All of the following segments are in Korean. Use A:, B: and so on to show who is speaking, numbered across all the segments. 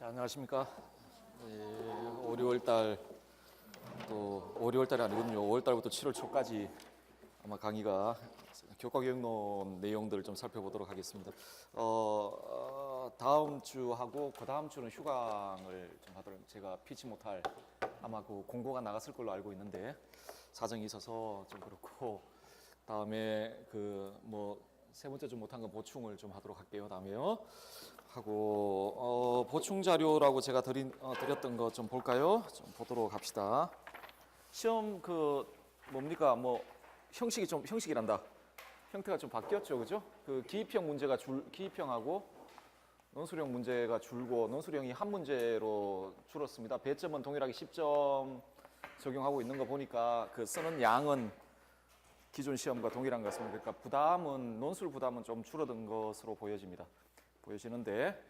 A: 자, 안녕하십니까. 5월달 또 5월달이 아니군요. 5월달부터 7월 초까지 아마 강의가 교과교육론 내용들을 좀 살펴보도록 하겠습니다. 다음 주하고 그 다음 주는 휴강을 좀 하도록 제가 피치 못할 아마 그 공고가 나갔을 걸로 알고 있는데 사정이 있어서 좀 그렇고 다음에 세 번째 좀 못한 건 보충을 좀 하도록 할게요. 다음에요. 하고 보충 자료라고 제가 드렸던 거 좀 볼까요? 좀 보도록 합시다. 시험 형식이란다. 형태가 좀 바뀌었죠, 그죠? 그 기입형 문제가 기입형하고 논술형 문제가 줄고 논술형이 한 문제로 줄었습니다. 배점은 동일하게 10점 적용하고 있는 거 보니까 그 쓰는 양은 기존 시험과 동일한 것 같습니다. 그러니까 논술 부담은 좀 줄어든 것으로 보여지는데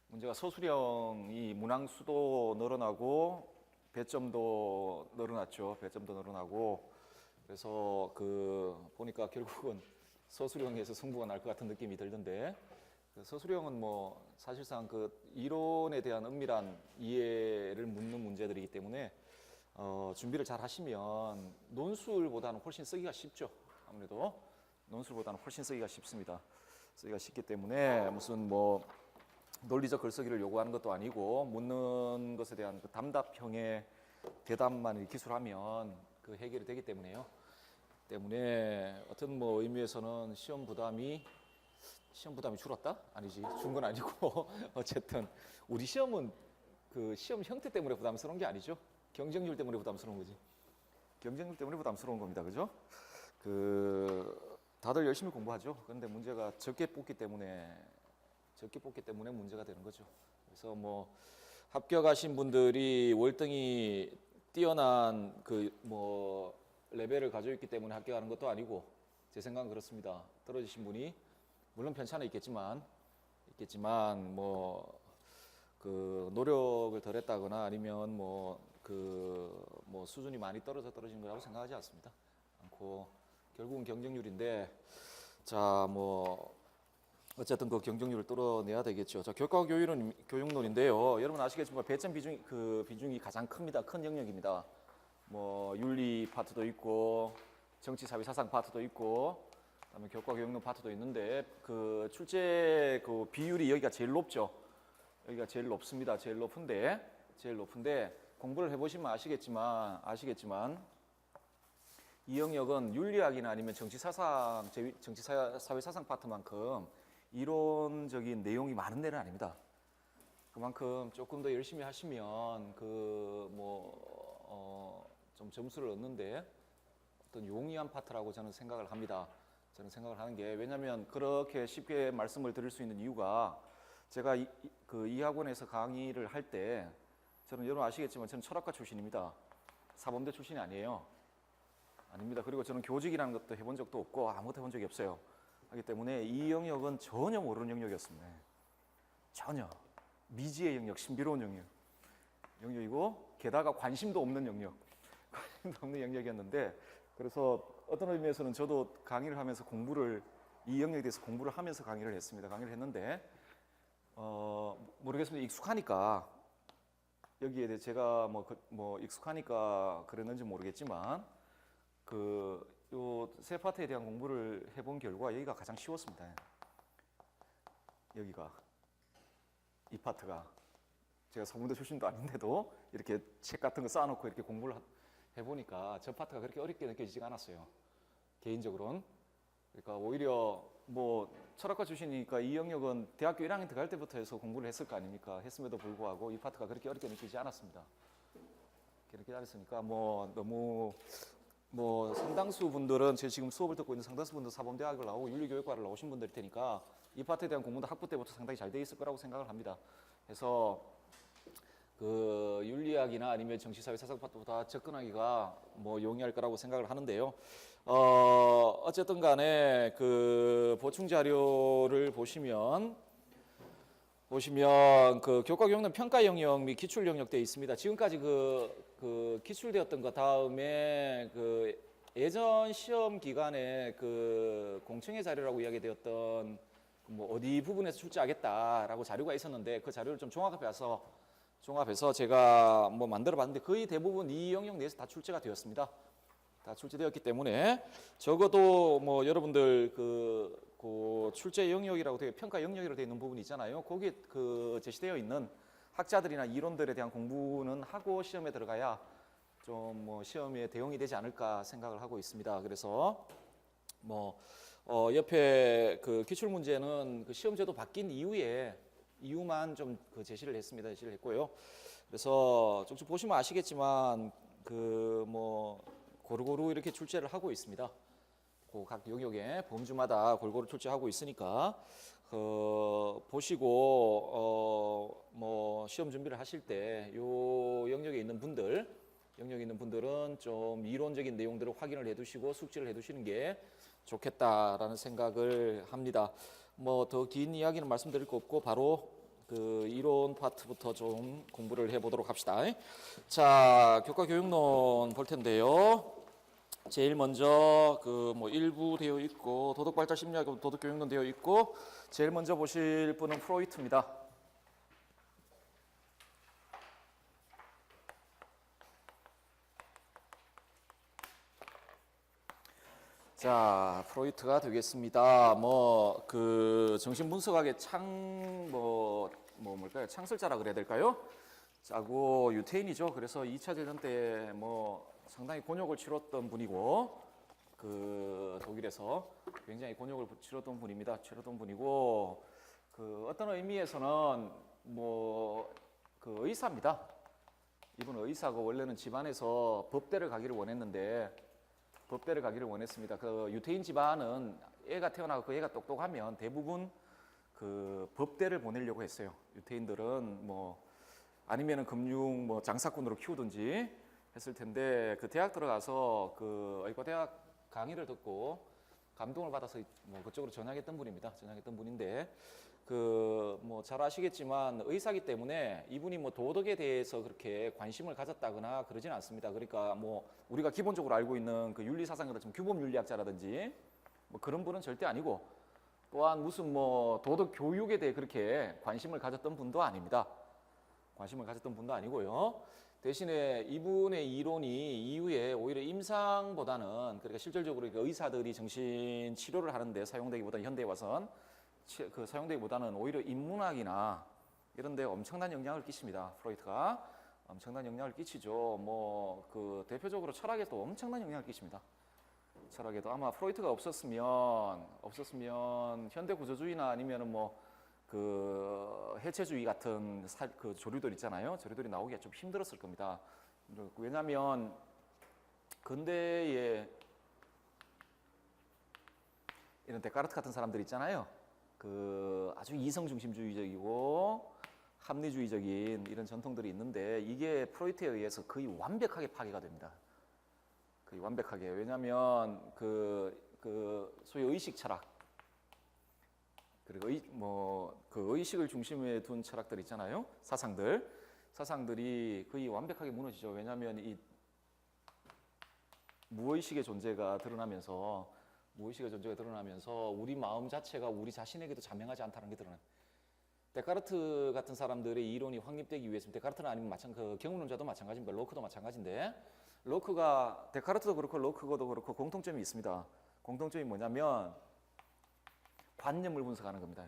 A: 문제가 서술형이 문항수도 늘어나고 배점도 늘어났죠. 배점도 늘어나고 그래서 보니까 결국은 서술형에서 승부가 날 것 같은 느낌이 들던데 서술형은 사실상 이론에 대한 은밀한 이해를 묻는 문제들이기 때문에 준비를 잘 하시면 논술보다는 훨씬 쓰기가 쉽죠. 아무래도 논술보다는 훨씬 쓰기가 쉽습니다. 쓰기가 쉽기 때문에 무슨 논리적 글쓰기를 요구하는 것도 아니고 묻는 것에 대한 답답형의 대답만 기술하면 해결이 되기 때문에요. 때문에 어떤 의미에서는 시험 부담이 줄었다? 아니지, 준 건 아니고 어쨌든 우리 시험은 시험 형태 때문에 부담스러운 게 아니죠. 경쟁률 때문에 부담스러운 거지. 경쟁률 때문에 부담스러운 겁니다. 그죠? 다들 열심히 공부하죠. 그런데 문제가 적게 뽑기 때문에 문제가 되는 거죠. 그래서 합격하신 분들이 월등히 뛰어난 레벨을 가지고 있기 때문에 합격하는 것도 아니고 제 생각은 그렇습니다. 떨어지신 분이 물론 편차는 있겠지만 노력을 덜 했다거나 아니면 수준이 많이 떨어진 거라고 생각하지 않습니다. 않고 결국은 경쟁률인데 어쨌든 그 경쟁률을 뚫어내야 되겠죠. 자, 교육론인데요. 여러분 아시겠지만 배점 비중이 가장 큽니다. 큰 영역입니다. 윤리 파트도 있고 정치 사회 사상 파트도 있고 그다음에 교과교육론 파트도 있는데 출제 비율이 여기가 제일 높죠. 여기가 제일 높습니다. 제일 높은데 공부를 해보시면 아시겠지만 이 영역은 윤리학이나 아니면 정치사회 사상 파트만큼 이론적인 내용이 많은 데는 아닙니다. 그만큼 조금 더 열심히 하시면 좀 점수를 얻는데 어떤 용이한 파트라고 저는 생각을 합니다. 저는 생각을 하는 게 왜냐하면 그렇게 쉽게 말씀을 드릴 수 있는 이유가 제가 이 학원에서 강의를 할 때 저는 여러분 아시겠지만 저는 철학과 출신입니다. 사범대 출신이 아니에요. 아닙니다. 그리고 저는 교직이라는 것도 해본 적도 없고 아무것도 해본 적이 없어요. 하기 때문에 이 영역은 전혀 모르는 영역이었습니다. 전혀 미지의 영역, 신비로운 영역이고 게다가 관심도 없는 영역이었는데 그래서 어떤 의미에서는 저도 강의를 하면서 이 영역에 대해서 공부를 하면서 강의를 했는데 모르겠습니다. 익숙하니까 여기에 대해 제가 익숙하니까 그랬는지 모르겠지만 요 세 파트에 대한 공부를 해본 결과 여기가 가장 쉬웠습니다. 이 파트가 제가 서문대 출신도 아닌데도 이렇게 책 같은 거 쌓아놓고 이렇게 공부를 해보니까 저 파트가 그렇게 어렵게 느껴지지가 않았어요. 개인적으로는. 그러니까 오히려 철학과 출신이니까 이 영역은 대학교 1학년 들어갈 때부터 해서 공부를 했을 거 아닙니까? 했음에도 불구하고 이 파트가 그렇게 어렵게 느끼지 않았습니다. 그렇게 않았으니까 너무 상당수 분들은 제가 지금 수업을 듣고 있는 상당수 분들 사범대학을 나오고 윤리교육과를 나오신 분들일 테니까 이 파트에 대한 공부도 학부 때부터 상당히 잘 돼 있을 거라고 생각을 합니다. 그래서 윤리학이나 아니면 정치사회 사상 파트보다 접근하기가 용이할 거라고 생각을 하는데요. 어쨌든 간에 보충 자료를 보시면 교과교육론 평가 영역 및 기출 영역 되어 있습니다. 지금까지 기출되었던 것 다음에 예전 시험 기간에 공청회 자료라고 이야기되었던 어디 부분에서 출제하겠다라고 자료가 있었는데 그 자료를 좀 종합해 와서 종합해서 제가 뭐 만들어 봤는데 거의 대부분 이 영역 내에서 다 출제가 되었습니다. 다 출제되었기 때문에 적어도 뭐 여러분들 그 출제 영역이라고 되어 평가 영역이라고 되어 있는 부분이 있잖아요. 거기에 그 제시되어 있는 학자들이나 이론들에 대한 공부는 하고 시험에 들어가야 좀 뭐 시험에 대응이 되지 않을까 생각을 하고 있습니다. 그래서 뭐 옆에 그 기출 문제는 그 시험제도 바뀐 이유만 좀 그 제시를 했고요. 그래서 쭉쭉 보시면 아시겠지만 그 뭐 고루고루 이렇게 출제를 하고 있습니다. 그 각 영역에 범주마다 골고루 출제하고 있으니까 보시고 뭐 시험 준비를 하실 때 요 영역에 있는 분들은 좀 이론적인 내용들을 확인을 해두시고 숙지를 해두시는 게 좋겠다라는 생각을 합니다. 뭐 더 긴 이야기는 말씀드릴 거 없고 바로 그 이론 파트부터 좀 공부를 해보도록 합시다. 자, 교과교육론 볼 텐데요. 제일 먼저 그 뭐 일부 되어 있고 도덕발달 심리학 도덕교육론 되어 있고 제일 먼저 보실 분은 프로이트입니다. 자, 프로이트가 되겠습니다. 뭐 그 정신분석학의 뭘까요? 창설자라 그래야 될까요? 자고 유태인이죠. 그래서 2차 대전 때 뭐 상당히 곤욕을 치렀던 분이고 그 독일에서 굉장히 곤욕을 치렀던 분이고 그 어떤 의미에서는 뭐 그 의사입니다. 이분은 의사고 원래는 집안에서 법대를 가기를 원했습니다. 그 유태인 집안은 애가 태어나고 그 애가 똑똑하면 대부분 그 법대를 보내려고 했어요. 유태인들은 뭐 아니면은 금융 뭐 장사꾼으로 키우든지 했을 텐데 그 대학 들어가서 그 의과대학 강의를 듣고 감동을 받아서 뭐 그쪽으로 전향했던 분인데 그 뭐 잘 아시겠지만 의사기 때문에 이분이 뭐 도덕에 대해서 그렇게 관심을 가졌다거나 그러진 않습니다. 그러니까 뭐 우리가 기본적으로 알고 있는 그 윤리 사상이나 좀 규범 윤리학자라든지 뭐 그런 분은 절대 아니고 또한 무슨 뭐 도덕 교육에 대해 그렇게 관심을 가졌던 분도 아닙니다. 관심을 가졌던 분도 아니고요. 대신에 이분의 이론이 이후에 오히려 임상보다는 그러니까 실질적으로 의사들이 정신 치료를 하는데 사용되기보다는 현대에 와선 그 사용되기보다는 오히려 인문학이나 이런 데 엄청난 영향을 끼칩니다. 프로이트가 엄청난 영향을 끼치죠. 뭐 그 대표적으로 철학에도 엄청난 영향을 끼칩니다. 철학에도 아마 프로이트가 없었으면 현대 구조주의나 아니면은 뭐 그 해체주의 같은 그 조류들 있잖아요. 조류들이 나오기가 좀 힘들었을 겁니다. 왜냐하면 근대에 이런 데카르트 같은 사람들 있잖아요. 그 아주 이성 중심주의적이고 합리주의적인 이런 전통들이 있는데 이게 프로이트에 의해서 거의 완벽하게 파괴가 됩니다. 거의 완벽하게. 왜냐하면 그 소위 의식 철학 그리고 그 의식을 중심에 둔 철학들 있잖아요. 사상들이 거의 완벽하게 무너지죠. 왜냐하면 이 무의식의 존재가 드러나면서 우리 마음 자체가 우리 자신에게도 자명하지 않다는 게 드러나요. 데카르트 같은 사람들의 이론이 확립되기 위해서 데카르트는 아니면 그 경험론자도 마찬가지입니다. 로크도 마찬가지인데 데카르트도 그렇고 로크도 그렇고 공통점이 있습니다. 공통점이 뭐냐면 관념을 분석하는 겁니다.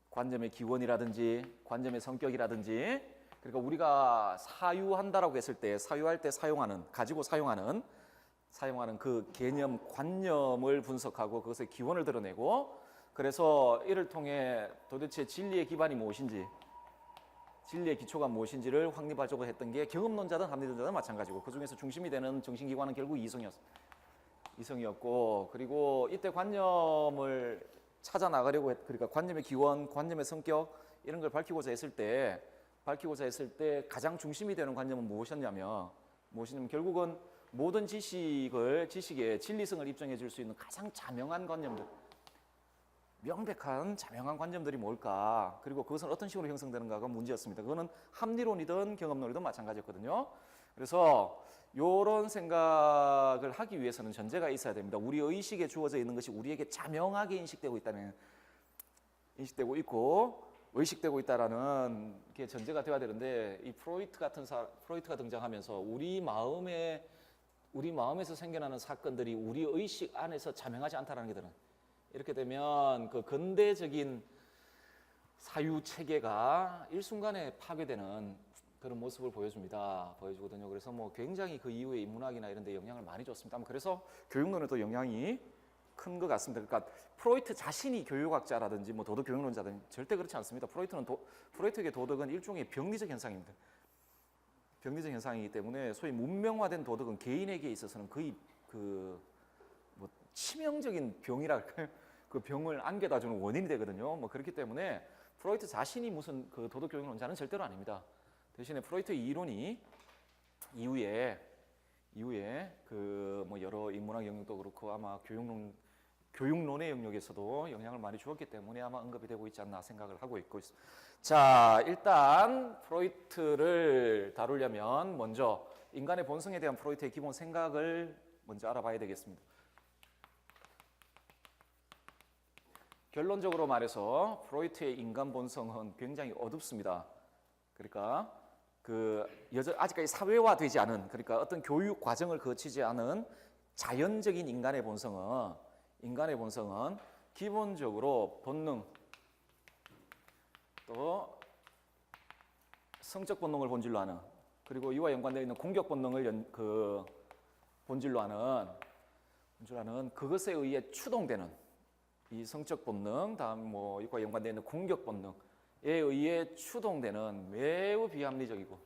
A: 관념의 기원이라든지 관념의 성격이라든지 그러니까 우리가 사유한다라고 했을 때 사유할 때 가지고 사용하는 그 개념 관념을 분석하고 그것의 기원을 드러내고 그래서 이를 통해 도대체 진리의 기반이 무엇인지 진리의 기초가 무엇인지를 확립하려고 했던 게 경험론자든 합리론자든 마찬가지고 그 중에서 중심이 되는 정신기관은 결국 이성이었고 그리고 이때 관념을 찾아 나가려고 그러니까 관념의 기원, 관념의 성격 이런 걸 밝히고자 했을 때 가장 중심이 되는 관념은 무엇이었냐면 결국은 모든 지식의 진리성을 입증해 줄 수 있는 가장 자명한 관념들 명백한 자명한 관념들이 뭘까 그리고 그것은 어떤 식으로 형성되는가가 문제였습니다. 그거는 합리론이든 경험론이든 마찬가지였거든요. 그래서 이런 생각을 하기 위해서는 전제가 있어야 됩니다. 우리 의식에 주어져 있는 것이 우리에게 자명하게 인식되고 있고 의식되고 있다라는 게 전제가 되어야 되는데 이 프로이트가 등장하면서 우리 마음에서 생겨나는 사건들이 우리 의식 안에서 자명하지 않다라는 게 드는. 이렇게 되면 그 근대적인 사유 체계가 일순간에 파괴되는 그런 모습을 보여주거든요. 그래서 뭐 굉장히 그 이후에 인문학이나 이런 데 영향을 많이 줬습니다. 그래서 교육론에도 영향이 큰 것 같습니다. 그러니까 프로이트 자신이 교육학자라든지 뭐 도덕 교육론자든 절대 그렇지 않습니다. 프로이트에게 도덕은 일종의 병리적 현상입니다. 병리적 현상이기 때문에 소위 문명화된 도덕은 개인에게 있어서는 거의 뭐 치명적인 병이랄까요? 그 병을 안겨다 주는 원인이 되거든요. 뭐 그렇기 때문에 프로이트 자신이 무슨 그 도덕 교육론자는 절대로 아닙니다. 대신에 프로이트의 이론이 이후에 그 뭐 여러 인문학 영역도 그렇고 아마 교육론의 영역에서도 영향을 많이 주었기 때문에 아마 언급이 되고 있지 않나 생각을 하고 있고 있습니다. 자, 일단 프로이트를 다루려면 먼저 인간의 본성에 대한 프로이트의 기본 생각을 먼저 알아봐야 되겠습니다. 결론적으로 말해서 프로이트의 인간 본성은 굉장히 어둡습니다. 그러니까 아직까지 사회화되지 않은, 그러니까 어떤 교육 과정을 거치지 않은 자연적인 인간의 본성은 기본적으로 본능, 또 성적 본능을 본질로 하는, 그리고 이와 연관되어 있는 공격 본능을 본질로 하는 그것에 의해 추동되는 이 성적 본능, 다음 뭐 이과 연관되어 있는 공격 본능에 의해 추동되는 매우 비합리적이고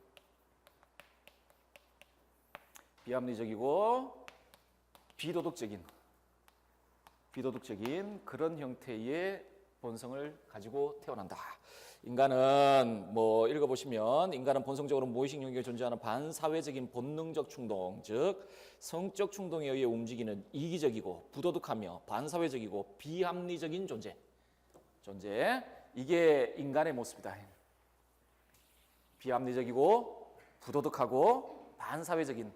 A: 비도덕적인 그런 형태의 본성을 가지고 태어난다. 인간은 뭐 읽어보시면 인간은 본성적으로 무의식 영역에 존재하는 반사회적인 본능적 충동, 즉 성적 충동에 의해 움직이는 이기적이고 부도덕하며 반사회적이고 비합리적인 존재. 이게 인간의 모습이다. 비합리적이고 부도덕하고 반사회적인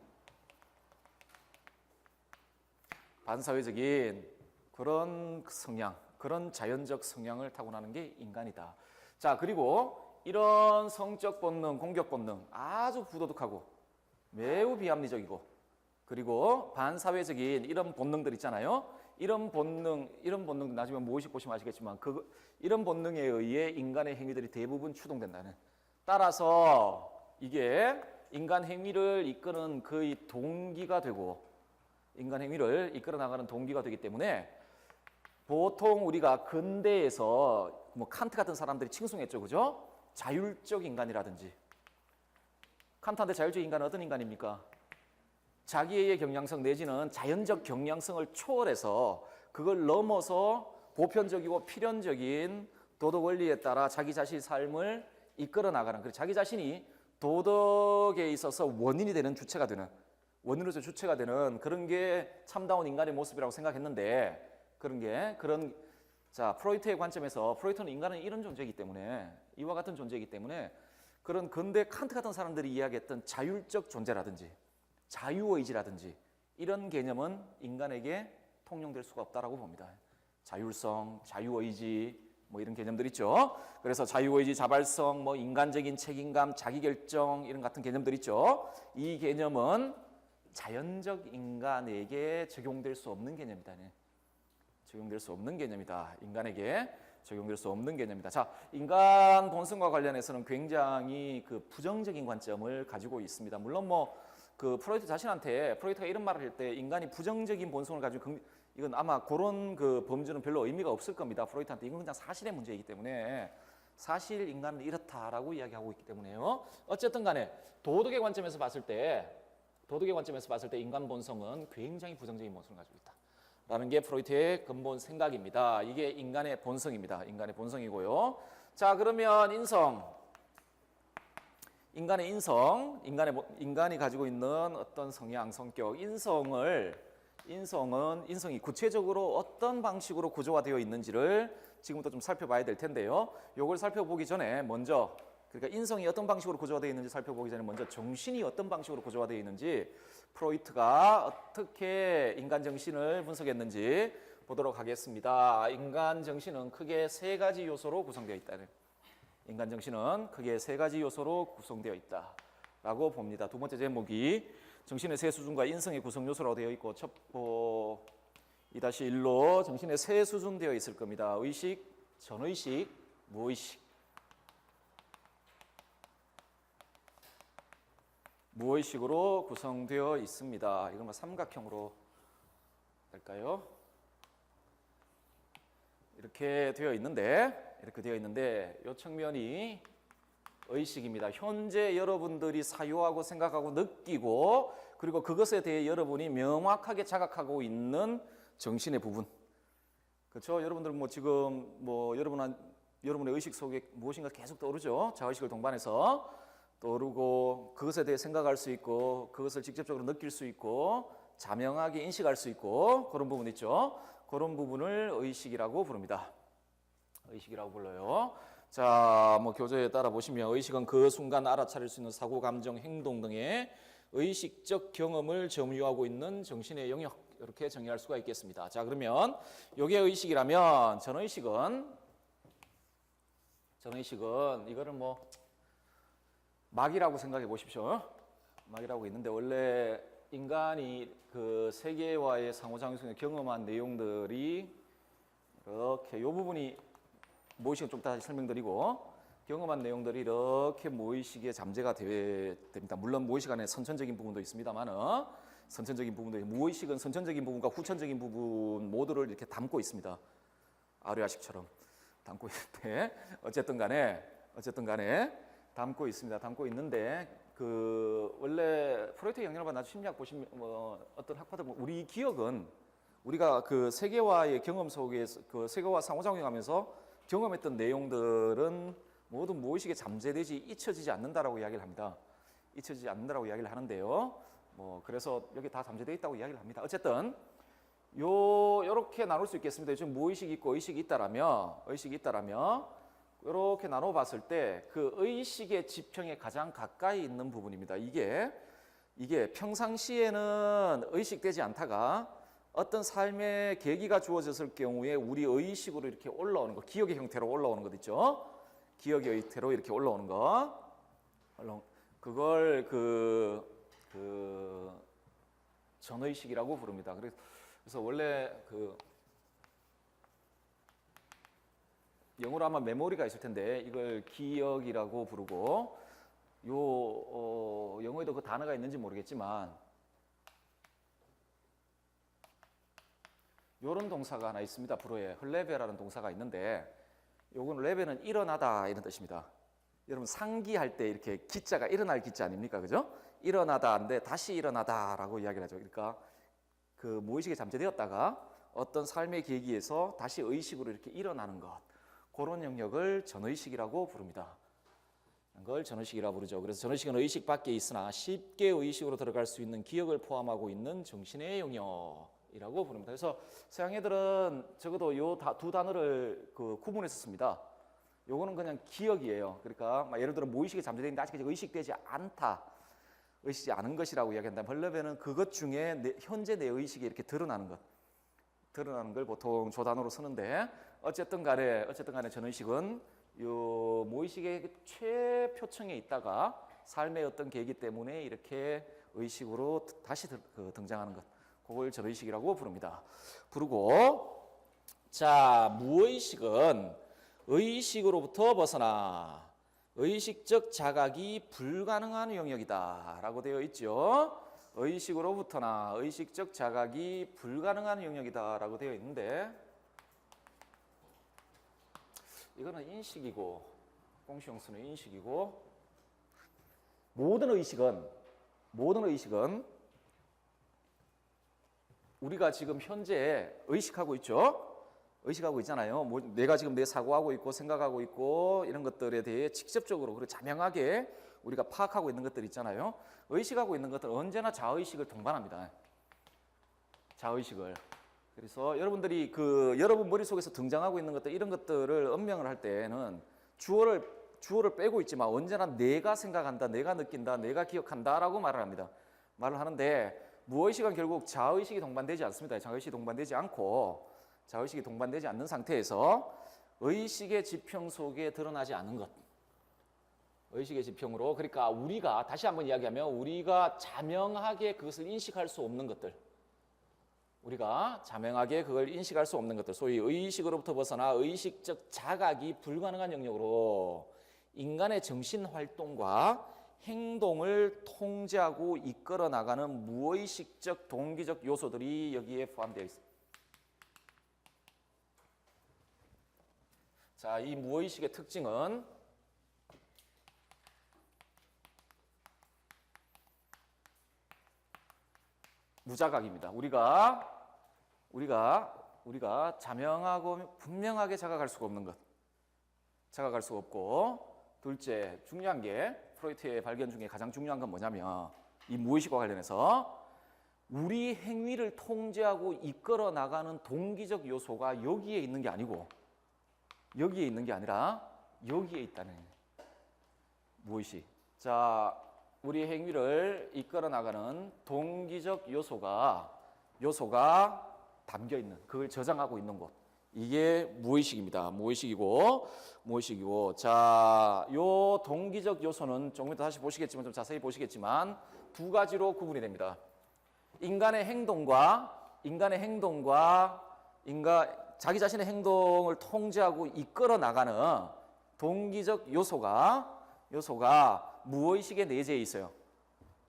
A: 그런 성향, 그런 자연적 성향을 타고나는 게 인간이다. 자, 그리고 이런 성적 본능, 공격 본능, 아주 부도덕하고 매우 비합리적이고 그리고 반사회적인 이런 본능들 있잖아요. 이런 본능 나중에 무의식 보시면 아시겠지만 이런 본능에 의해 인간의 행위들이 대부분 추동된다는. 따라서 이게 인간 행위를 이끄는 그의 동기가 되고 인간 행위를 이끌어 나가는 동기가 되기 때문에 보통 우리가 근대에서 뭐 칸트 같은 사람들이 칭송했죠, 그죠? 자율적 인간이라든지. 칸트한테 자율적 인간은 어떤 인간입니까? 자기의 경향성 내지는 자연적 경향성을 초월해서 그걸 넘어서 보편적이고 필연적인 도덕 원리에 따라 자기 자신의 삶을 이끌어 나가는, 그리고 자기 자신이 도덕에 있어서 원인이 되는 원인으로서 주체가 되는 그런 게 참다운 인간의 모습이라고 생각했는데 프로이트의 관점에서 프로이트는 인간은 이런 존재이기 때문에 이와 같은 존재이기 때문에 그런 근대 칸트 같은 사람들이 이야기했던 자율적 존재라든지 자유의지라든지 이런 개념은 인간에게 통용될 수가 없다라고 봅니다. 자율성, 자유의지 뭐 이런 개념들 있죠. 그래서 자유의지, 자발성, 뭐 인간적인 책임감, 자기결정 이런 같은 개념들 있죠. 이 개념은 자연적 인간에게 적용될 수 없는 개념이다. 적용될 수 없는 개념이다. 인간에게 적용될 수 없는 개념이다. 자, 인간 본성과 관련해서는 굉장히 그 부정적인 관점을 가지고 있습니다. 물론 뭐 그 프로이트가 이런 말을 할 때 인간이 부정적인 본성을 가지고 이건 아마 그런 그 범주는 별로 의미가 없을 겁니다. 프로이트한테 이건 그냥 사실의 문제이기 때문에 사실 인간은 이렇다라고 이야기하고 있기 때문에요. 어쨌든 간에 도덕의 관점에서 봤을 때 인간 본성은 굉장히 부정적인 모습을 가지고 있다. 라는 게 프로이트의 근본 생각입니다. 이게 인간의 본성입니다. 인간의 본성이고요. 자, 그러면 인간이 가지고 있는 어떤 성향, 성격, 인성이 구체적으로 어떤 방식으로 구조화되어 있는지를 지금부터 좀 살펴봐야 될 텐데요. 이걸 살펴보기 전에 그러니까 인성이 어떤 방식으로 구조화되어 있는지 살펴보기 전에 먼저 정신이 어떤 방식으로 구조화되어 있는지 프로이트가 어떻게 인간 정신을 분석했는지 보도록 하겠습니다. 인간 정신은 크게 세 가지 요소로 구성되어 있다. 인간 정신은 크게 세 가지 요소로 구성되어 있다라고 봅니다. 두 번째 제목이 정신의 세 수준과 인성의 구성 요소라고 되어 있고, 첩보 2-1로 정신의 세 수준 되어 있을 겁니다. 의식, 전의식, 무의식. 무의식으로 구성되어 있습니다. 이건 삼각형으로 할까요? 이렇게 되어 있는데 이 측면이 의식입니다. 현재 여러분들이 사유하고 생각하고 느끼고 그리고 그것에 대해 여러분이 명확하게 자각하고 있는 정신의 부분. 그렇죠? 여러분들 지금 여러분의 의식 속에 무엇인가 계속 떠오르죠? 자의식을 동반해서 떠오르고 그것에 대해 생각할 수 있고 그것을 직접적으로 느낄 수 있고 자명하게 인식할 수 있고 그런 부분 있죠. 그런 부분을 의식이라고 부릅니다. 의식이라고 불러요. 자, 교재에 따라 보시면 의식은 그 순간 알아차릴 수 있는 사고, 감정, 행동 등의 의식적 경험을 점유하고 있는 정신의 영역, 이렇게 정의할 수가 있겠습니다. 자, 그러면 이게 의식이라면 전의식은 이거를 막이라고 생각해 보십시오. 막이라고 있는데 원래 인간이 그 세계와의 상호작용 속에 경험한 내용들이 이렇게 이 부분이 무의식은 좀 다시 설명드리고 경험한 내용들이 이렇게 무의식에 잠재가 됩니다. 물론 무의식 안에 선천적인 부분도 있습니다만은 무의식은 선천적인 부분과 후천적인 부분 모두를 이렇게 담고 있습니다. 아류아식처럼 담고 있는데 어쨌든 간에 담고 있습니다. 담고 있는데 원래 프로이트 영역을 나중 심리학 보시면 어떤 학파들 우리 기억은 우리가 그 세계와의 경험 속에서 그 세계와 상호작용하면서 경험했던 내용들은 모두 무의식에 잠재되지 잊혀지지 않는다라고 이야기를 합니다. 잊혀지지 않는다라고 이야기를 하는데요. 그래서 여기 다 잠재되어 있다고 이야기를 합니다. 어쨌든 요렇게 나눌 수 있겠습니다. 지금 무의식이 있고 의식이 있다라면 이렇게 나눠 봤을 때 그 의식의 지평에 가장 가까이 있는 부분입니다. 이게 평상시에는 의식되지 않다가 어떤 삶의 계기가 주어졌을 경우에 우리 의식으로 이렇게 올라오는 거, 기억의 형태로 올라오는 것 있죠. 기억의 형태로 이렇게 올라오는 거, 그걸 전의식이라고 부릅니다. 그래서 원래 영어로 아마 메모리가 있을 텐데 이걸 기억이라고 부르고 영어에도 그 단어가 있는지 모르겠지만 이런 동사가 하나 있습니다. 불어에 헐레베라는 동사가 있는데 요건 레베는 일어나다 이런 뜻입니다. 여러분 상기할 때 이렇게 기자가 일어날 기자 아닙니까? 그죠? 일어나다인데 다시 일어나다라고 이야기를 하죠. 그러니까 그 무의식에 잠재되었다가 어떤 삶의 계기에서 다시 의식으로 이렇게 일어나는 것, 그런 영역을 전의식이라고 부릅니다. 그걸 전의식이라고 부르죠. 그래서 전의식은 의식 밖에 있으나 쉽게 의식으로 들어갈 수 있는 기억을 포함하고 있는 정신의 영역이라고 부릅니다. 그래서 서양 애들은 적어도 요 두 단어를 구분해서 씁니다. 요거는 그냥 기억이에요. 그러니까 예를 들어 무의식에 잠재되어 있는데 아직 의식되지 않다. 의식이 않은 것이라고 이야기한다. 벌레베는 그것 중에 현재 내 의식이 이렇게 드러나는 걸 보통 조 단어로 쓰는데 어쨌든 간에 전의식은 요 무의식의 최표층에 있다가 삶의 어떤 계기 때문에 이렇게 의식으로 다시 등장하는 것, 그걸 전의식이라고 부르고 자, 무의식은 의식으로부터 벗어나 의식적 자각이 불가능한 영역이다라고 되어 있죠. 의식으로부터나 의식적 자각이 불가능한 영역이다라고 되어 있는데 이거는 인식이고 공시용수는 인식이고 모든 의식은 우리가 지금 현재 의식하고 있죠. 의식하고 있잖아요. 내가 지금 내 사고하고 있고 생각하고 있고 이런 것들에 대해 직접적으로 그리고 자명하게 우리가 파악하고 있는 것들 있잖아요. 의식하고 있는 것들은 언제나 자의식을 동반합니다. 자의식을. 그래서 여러분들이 여러분 머릿속에서 등장하고 있는 것들 이런 것들을 언명을 할 때는 주어를 빼고 있지만 언제나 내가 생각한다, 내가 느낀다, 내가 기억한다라고 말을 합니다. 말을 하는데 무의식은 결국 자의식이 동반되지 않습니다. 자의식이 동반되지 않는 상태에서 의식의 지평 속에 드러나지 않는 것, 의식의 지평으로. 그러니까 우리가 다시 한번 이야기하면 우리가 자명하게 그것을 인식할 수 없는 것들, 우리가 자명하게 그걸 인식할 수 없는 것들, 소위 의식으로부터 벗어나 의식적 자각이 불가능한 영역으로 인간의 정신 활동과 행동을 통제하고 이끌어 나가는 무의식적 동기적 요소들이 여기에 포함되어 있습니다. 자, 이 무의식의 특징은 무자각입니다. 우리가 자명하고 분명하게 자각할 수가 없는 것, 자각할 수가 없고, 둘째 중요한 게 프로이트의 발견 중에 가장 중요한 건 뭐냐면 이 무의식과 관련해서 우리 행위를 통제하고 이끌어 나가는 동기적 요소가 여기에 있는 게 아니고 여기에 있는 게 아니라 여기에 있다는 무의식. 자, 우리 행위를 이끌어 나가는 동기적 요소가 담겨 있는, 그걸 저장하고 있는 곳, 이게 무의식입니다. 무의식이고. 자, 요 동기적 요소는 조금 이따 다시 보시겠지만, 좀 자세히 보시겠지만 두 가지로 구분이 됩니다. 인간의 행동과 자기 자신의 행동을 통제하고 이끌어 나가는 동기적 요소가 무의식에 내재해 있어요.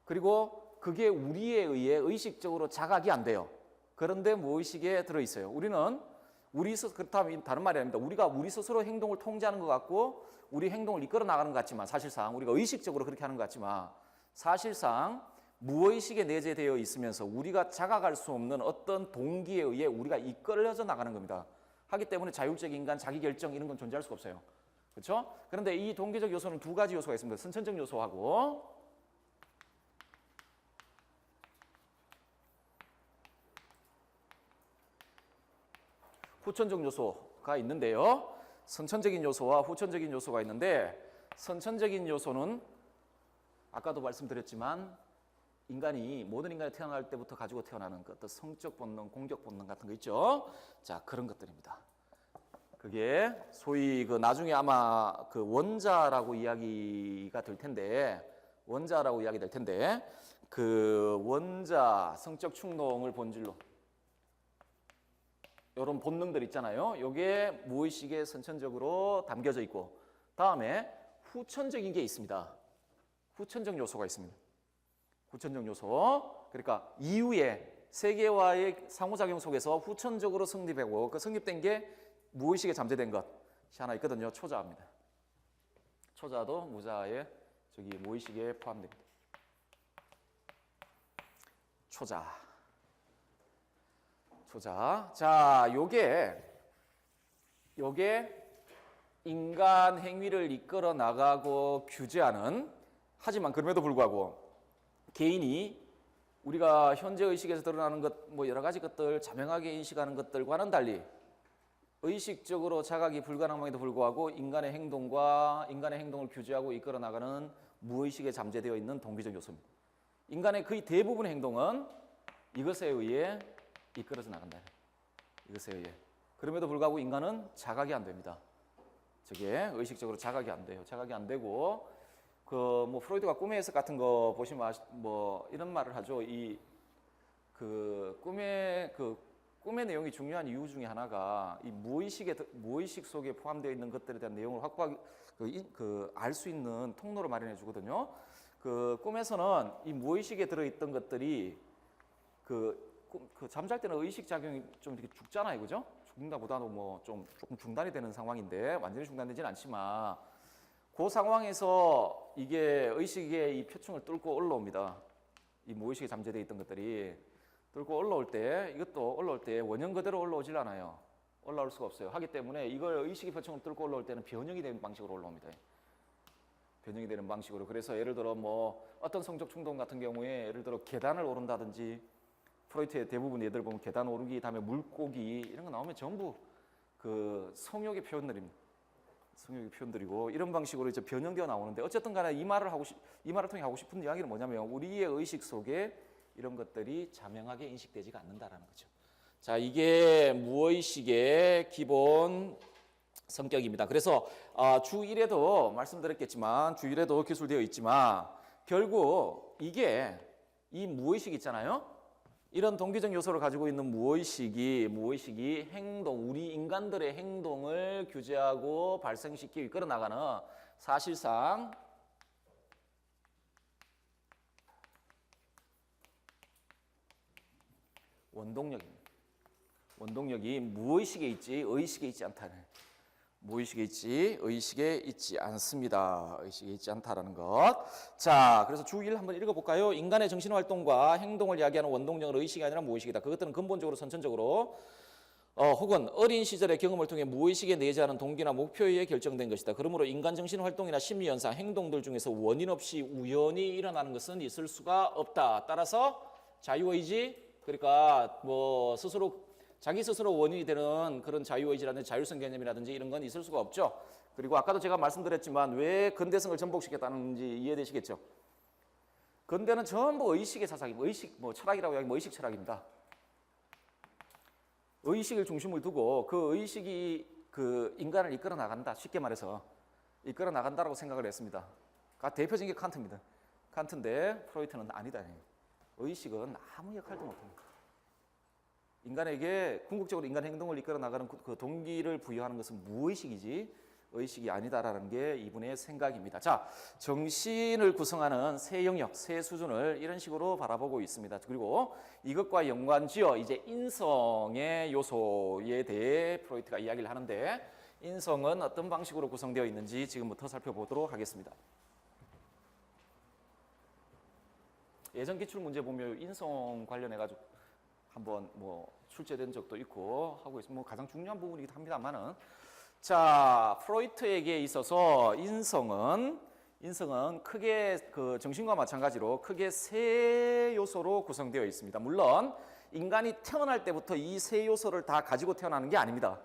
A: 그리고 그게 우리에 의해 의식적으로 자각이 안 돼요. 그런데 무의식에 들어 있어요. 그렇다면 다른 말이 아닙니다. 우리가 우리 스스로 행동을 통제하는 것 같고 우리 행동을 이끌어 나가는 것 같지만, 사실상 우리가 의식적으로 그렇게 하는 것 같지만 사실상 무의식에 내재되어 있으면서 우리가 자각할 수 없는 어떤 동기에 의해 우리가 이끌어져 나가는 겁니다. 하기 때문에 자율적 인간, 자기결정 이런 건 존재할 수가 없어요. 그렇죠? 그런데 이 동기적 요소는 두 가지 요소가 있습니다. 선천적 요소하고 후천적 요소가 있는데요. 선천적인 요소와 후천적인 요소가 있는데, 선천적인 요소는 아까도 말씀드렸지만 모든 인간이 태어날 때부터 가지고 태어나는 그 어떤 성적 본능, 공격 본능 같은 거 있죠. 자, 그런 것들입니다. 그게 소위 나중에 아마 원자라고 이야기가 될 텐데, 그 원자 성적 충동을 본질로 이런 본능들 있잖아요. 이게 무의식에 선천적으로 담겨져 있고, 다음에 후천적인 게 있습니다. 후천적 요소가 있습니다. 후천적 요소. 그러니까 이후에 세계와의 상호작용 속에서 후천적으로 성립하고, 그 성립된 게 무의식에 잠재된 것이 하나 있거든요. 초자입니다. 초자도 무자의 무의식에 포함됩니다. 초자. 자, 요게 인간 행위를 이끌어 나가고 규제하는, 하지만 그럼에도 불구하고 개인이 우리가 현재 의식에서 드러나는 것, 여러 가지 것들, 자명하게 인식하는 것들과는 달리 의식적으로 자각이 불가능함에도 불구하고 인간의 행동을 규제하고 이끌어 나가는 무의식에 잠재되어 있는 동기적 요소입니다. 인간의 거의 대부분의 행동은 이것에 의해 이끌어져 나간다. 이것에 의해. 그럼에도 불구하고 인간은 자각이 안 됩니다. 저게 의식적으로 자각이 안 돼요. 자각이 안 되고, 프로이트가 꿈의 해석 같은 거 보시면 이런 말을 하죠. 꿈의 내용이 중요한 이유 중에 하나가 이 무의식 속에 포함되어 있는 것들에 대한 내용을 확보하기, 알 수 있는 통로를 마련해 주거든요. 꿈에서는 이 무의식에 들어있던 것들이 잠잘 때는 의식 작용이 좀 이렇게 죽잖아요, 그죠? 죽는다보다도 조금 중단이 되는 상황인데, 완전히 중단되지는 않지만, 그 상황에서 이게 의식의 이 표층을 뚫고 올라옵니다. 이 무의식에 잠재되어 있던 것들이 뚫고 올라올 때 원형 그대로 올라오질 않아요. 올라올 수가 없어요. 하기 때문에 이걸 의식의 표층을 뚫고 올라올 때는 변형이 되는 방식으로 올라옵니다. 변형이 되는 방식으로. 그래서 예를 들어 어떤 성적 충동 같은 경우에 예를 들어 계단을 오른다든지, 프로이트의 대부분 예들 보면 계단 오르기, 다음에 물고기 이런 거 나오면 전부 성욕의 표현들입니다. 성욕의 표현들이고, 이런 방식으로 이제 변형되어 나오는데, 어쨌든 간에 이 말을 통해 하고 싶은 이야기는 뭐냐면 우리의 의식 속에 이런 것들이 자명하게 인식되지가 않는다라는 거죠. 자, 이게 무의식의 기본 성격입니다. 그래서 주 1에도 말씀드렸겠지만 주 1에도 기술되어 있지만 결국 이게 이 무의식 있잖아요. 이런 동기적 요소를 가지고 있는 무의식이 행동, 우리 인간들의 행동을 규제하고 발생시키고 이끌어 나가는 사실상 원동력입니다. 원동력이 무의식에 있지 의식에 있지 않다는, 무의식에 있지 의식에 있지 않습니다. 의식에 있지 않다라는 것. 자, 그래서 주 1 한번 읽어볼까요? 인간의 정신활동과 행동을 이야기하는 원동력은 의식이 아니라 무의식이다. 그것들은 근본적으로 선천적으로 혹은 어린 시절의 경험을 통해 무의식에 내재하는 동기나 목표에 의해 결정된 것이다. 그러므로 인간 정신활동이나 심리현상, 행동들 중에서 원인 없이 우연히 일어나는 것은 있을 수가 없다. 따라서 자유의지, 그러니까 뭐 스스로 자기 스스로 원인이 되는 그런 자유의지라든지 자율성 개념이라든지 이런 건 있을 수가 없죠. 그리고 아까도 제가 말씀드렸지만 왜 근대성을 전복시켰다는지 이해되시겠죠. 근대는 전부 의식의 사상이고 의식 뭐 철학이라고 하면 의식 철학입니다. 의식을 중심을 두고 그 의식이 그 인간을 이끌어 나간다. 쉽게 말해서 이끌어 나간다라고 생각을 했습니다. 대표적인 게 칸트입니다. 칸트인데 프로이트는 아니다. 의식은 아무 역할도 못합니다. 인간에게 궁극적으로 인간 행동을 이끌어 나가는 그 동기를 부여하는 것은 무의식이지 의식이 아니다라는 게 이분의 생각입니다. 자, 정신을 구성하는 세 영역, 세 수준을 이런 식으로 바라보고 있습니다. 그리고 이것과 연관지어 이제 인성의 요소에 대해 프로이트가 이야기를 하는데 인성은 어떤 방식으로 구성되어 있는지 지금부터 살펴보도록 하겠습니다. 예전 기출 문제 보면 인성 관련해 가지고 한번 뭐 출제된 적도 있고 하고 있으면 뭐 가장 중요한 부분이기도 합니다만은, 자, 프로이트에게 있어서 인성은 크게 그 정신과 마찬가지로 크게 세 요소로 구성되어 있습니다. 물론 인간이 태어날 때부터 이 세 요소를 다 가지고 태어나는 게 아닙니다.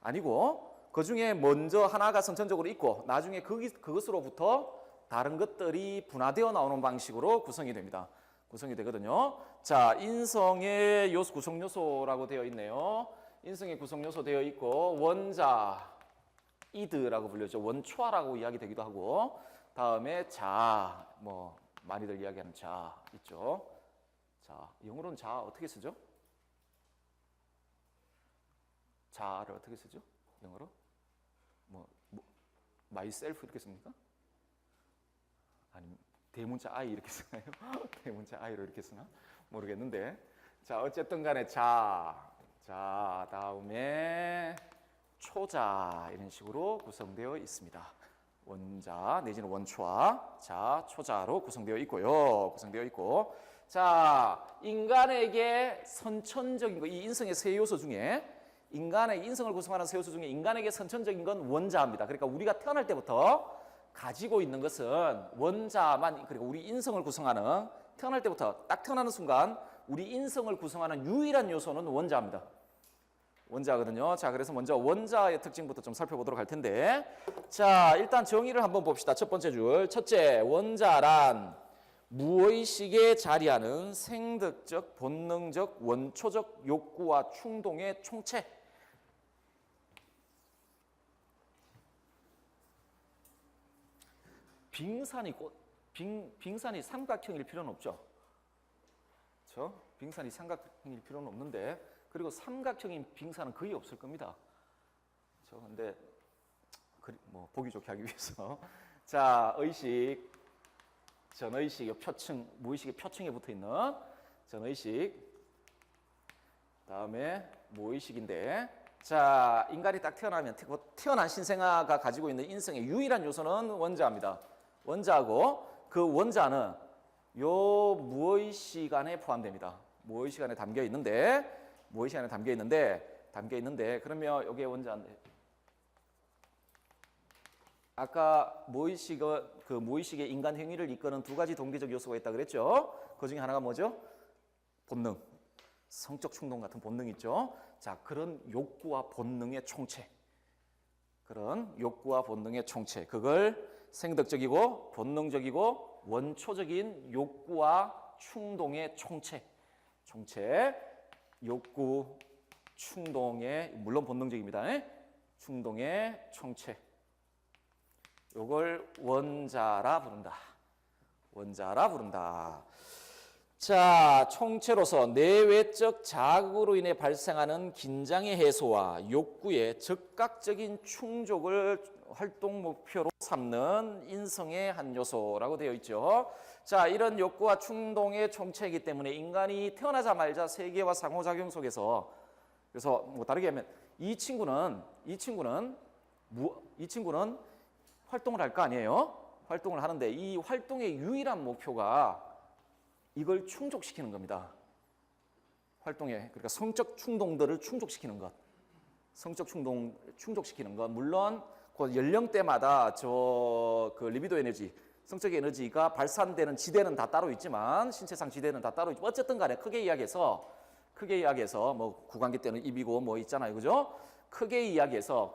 A: 아니고 그 중에 먼저 하나가 선천적으로 있고 나중에 그것으로부터 다른 것들이 분화되어 나오는 방식으로 구성이 됩니다. 구성이 되거든요. 자, 인성의 요소, 구성 요소라고 되어 있네요. 인성의 구성 요소 되어 있고 원자, 이드라고 불려죠. 원초아라고 이야기되기도 하고, 다음에 자, 뭐 많이들 이야기하는 자 있죠. 자, 영어로는 자 어떻게 쓰죠? 자를 어떻게 쓰죠? 영어로? 뭐 myself 이렇게 씁니까? 아니면 대문자 I 이렇게 쓰나요? 대문자 I로 이렇게 쓰나? 모르겠는데. 자, 어쨌든 간에 자, 다음에 초자 이런 식으로 구성되어 있습니다. 원자 내지는 원초와 자, 초자로 구성되어 있고요. 구성되어 있고. 자, 인간에게 선천적인 거, 이 인성의 세 요소 중에 인간의 인성을 구성하는 세 요소 중에 인간에게 선천적인 건 원자입니다. 그러니까 우리가 태어날 때부터 가지고 있는 것은 원자만, 그리고 우리 인성을 구성하는, 태어날 때부터 딱 태어나는 순간 우리 인성을 구성하는 유일한 요소는 원자입니다. 원자거든요. 자, 그래서 먼저 원자의 특징부터 좀 살펴보도록 할 텐데, 자, 일단 정의를 한번 봅시다. 첫 번째 줄. 첫째, 원자란 무의식에 자리하는 생득적, 본능적, 원초적 욕구와 충동의 총체. 빙산이 삼각형일 필요는 없죠. 그렇죠? 빙산이 삼각형일 필요는 없는데, 그리고 삼각형인 빙산은 거의 없을 겁니다. 그렇죠? 근데 뭐 보기 좋게 하기 위해서 자, 의식, 전의식, 표층, 무의식의 표층에 붙어 있는 전의식, 다음에 무의식인데, 자, 인간이 딱 태어나면 태어난 신생아가 가지고 있는 인성의 유일한 요소는 원자입니다. 원자고 그 원자는 요 무의식 안에 포함됩니다. 무의식 안에 담겨 있는데 그러면 여기에 원자인데, 아까 무의식의 인간 행위를 이끄는 두 가지 동기적 요소가 있다 그랬죠. 그 중에 하나가 뭐죠? 본능, 성적 충동 같은 본능 있죠. 자, 그런 욕구와 본능의 총체, 그걸 생득적이고 본능적이고 원초적인 욕구와 충동의 총체, 욕구, 충동의, 물론 본능적입니다. 충동의 총체. 요걸 원자라 부른다. 원자라 부른다. 자, 총체로서 내외적 자극으로 인해 발생하는 긴장의 해소와 욕구의 즉각적인 충족을 활동 목표로 삼는 인성의 한 요소라고 되어 있죠. 자, 이런 욕구와 충동의 총체이기 때문에 인간이 태어나자마자 세계와 상호작용 속에서, 그래서 뭐 다르게 하면 이 친구는 활동을 할 거 아니에요? 활동을 하는데 이 활동의 유일한 목표가 이걸 충족시키는 겁니다. 활동에, 그러니까 성적 충동들을 충족시키는 것. 성적 충동 충족시키는 것. 물론 그 연령대마다 그 리비도 에너지, 성적 에너지가 발산되는 지대는 다 따로 있지만, 신체상 지대는 다 따로 있지만, 어쨌든 간에 크게 이야기해서 뭐 구강기 때는 입이고 뭐 있잖아요. 그죠? 크게 이야기해서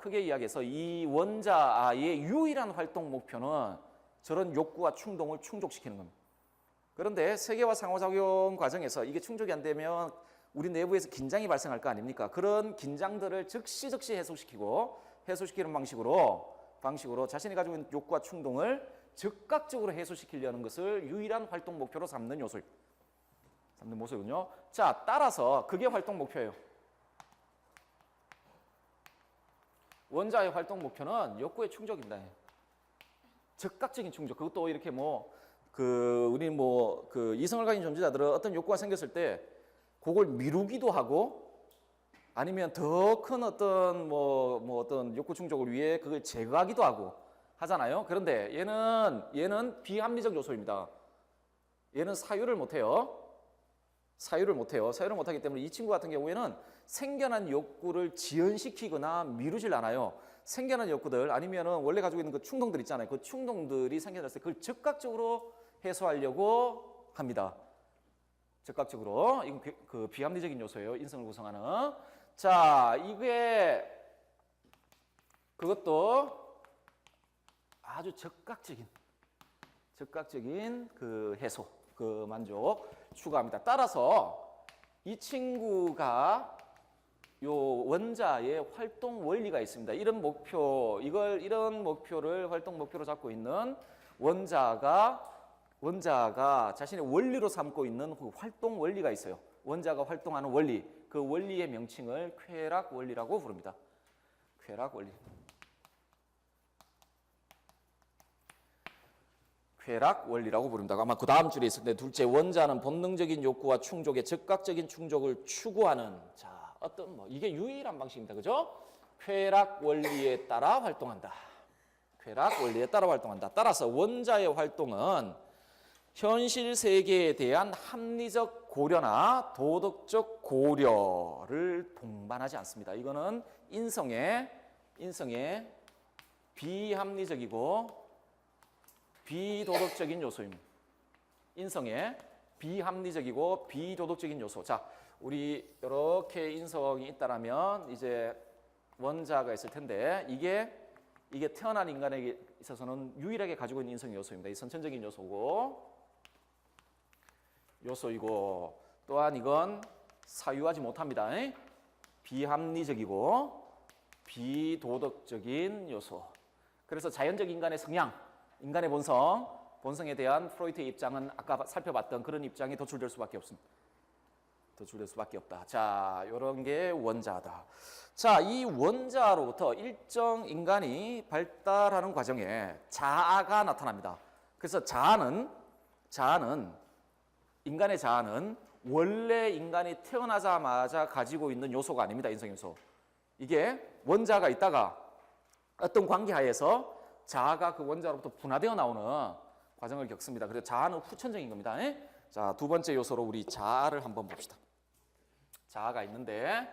A: 이 원자의 유일한 활동 목표는 저런 욕구와 충동을 충족시키는 겁니다. 그런데 세계와 상호작용 과정에서 이게 충족이 안 되면 우리 내부에서 긴장이 발생할 거 아닙니까? 그런 긴장들을 즉시 해소시키는 방식으로 자신이 가지고 있는 욕구와 충동을 즉각적으로 해소시키려는 것을 유일한 활동 목표로 삼는 모습이군요. 자, 따라서 그게 활동 목표예요. 원자의 활동 목표는 욕구의 충족입니다. 즉각적인 충족. 그것도 이렇게 이성을 가진 존재자들은 어떤 욕구가 생겼을 때 그걸 미루기도 하고 아니면 더 큰 어떤 어떤 욕구 충족을 위해 그걸 제거하기도 하고 하잖아요. 그런데 얘는 비합리적 요소입니다. 얘는 사유를 못해요. 사유를 못하기 때문에 이 친구 같은 경우에는 생겨난 욕구를 지연시키거나 미루질 않아요. 생겨난 욕구들 아니면은 원래 가지고 있는 그 충동들 있잖아요. 그 충동들이 생겨났을 때 그걸 즉각적으로 해소하려고 합니다. 즉각적으로. 이건 그 비합리적인 요소예요. 인성을 구성하는. 자, 이게 그것도 아주 즉각적인 그 해소, 그 만족 추구합니다. 따라서 이 친구가 요 원자의 활동 원리가 있습니다. 이런 목표를 활동 목표로 잡고 있는 원자가 자신의 원리로 삼고 있는 그 활동 원리가 있어요. 원자가 활동하는 원리, 그 원리의 명칭을 쾌락 원리라고 부릅니다. 쾌락 원리. 쾌락 원리라고 부릅니다. 아마 그 다음 줄에 있을 때 둘째, 원자는 본능적인 욕구와 충족의 즉각적인 충족을 추구하는, 자, 이게 유일한 방식입니다. 그죠? 쾌락 원리에 따라 활동한다. 따라서 원자의 활동은 현실 세계에 대한 합리적 고려나 도덕적 고려를 동반하지 않습니다. 이거는 인성의 비합리적이고 비도덕적인 요소입니다. 인성의 비합리적이고 비도덕적인 요소. 자, 우리 이렇게 인성이 있다라면 이제 원자가 있을 텐데 이게 태어난 인간에게 있어서는 유일하게 가지고 있는 인성의 요소입니다. 이 선천적인 요소이고 또한 이건 사유하지 못합니다. 비합리적이고 비도덕적인 요소. 그래서 자연적 인간의 성향, 인간의 본성에 대한 프로이트의 입장은 아까 살펴봤던 그런 입장이 도출될 수밖에 없습니다. 자, 이런 게 원자다. 자, 이 원자로부터 일정 인간이 발달하는 과정에 자아가 나타납니다. 그래서 인간의 자아는 원래 인간이 태어나자마자 가지고 있는 요소가 아닙니다. 인성 요소. 이게 원자가 있다가 어떤 관계하에서 자아가 그 원자로부터 분화되어 나오는 과정을 겪습니다. 그래서 자아는 후천적인 겁니다. 자, 두 번째 요소로 우리 자아를 한번 봅시다. 자아가 있는데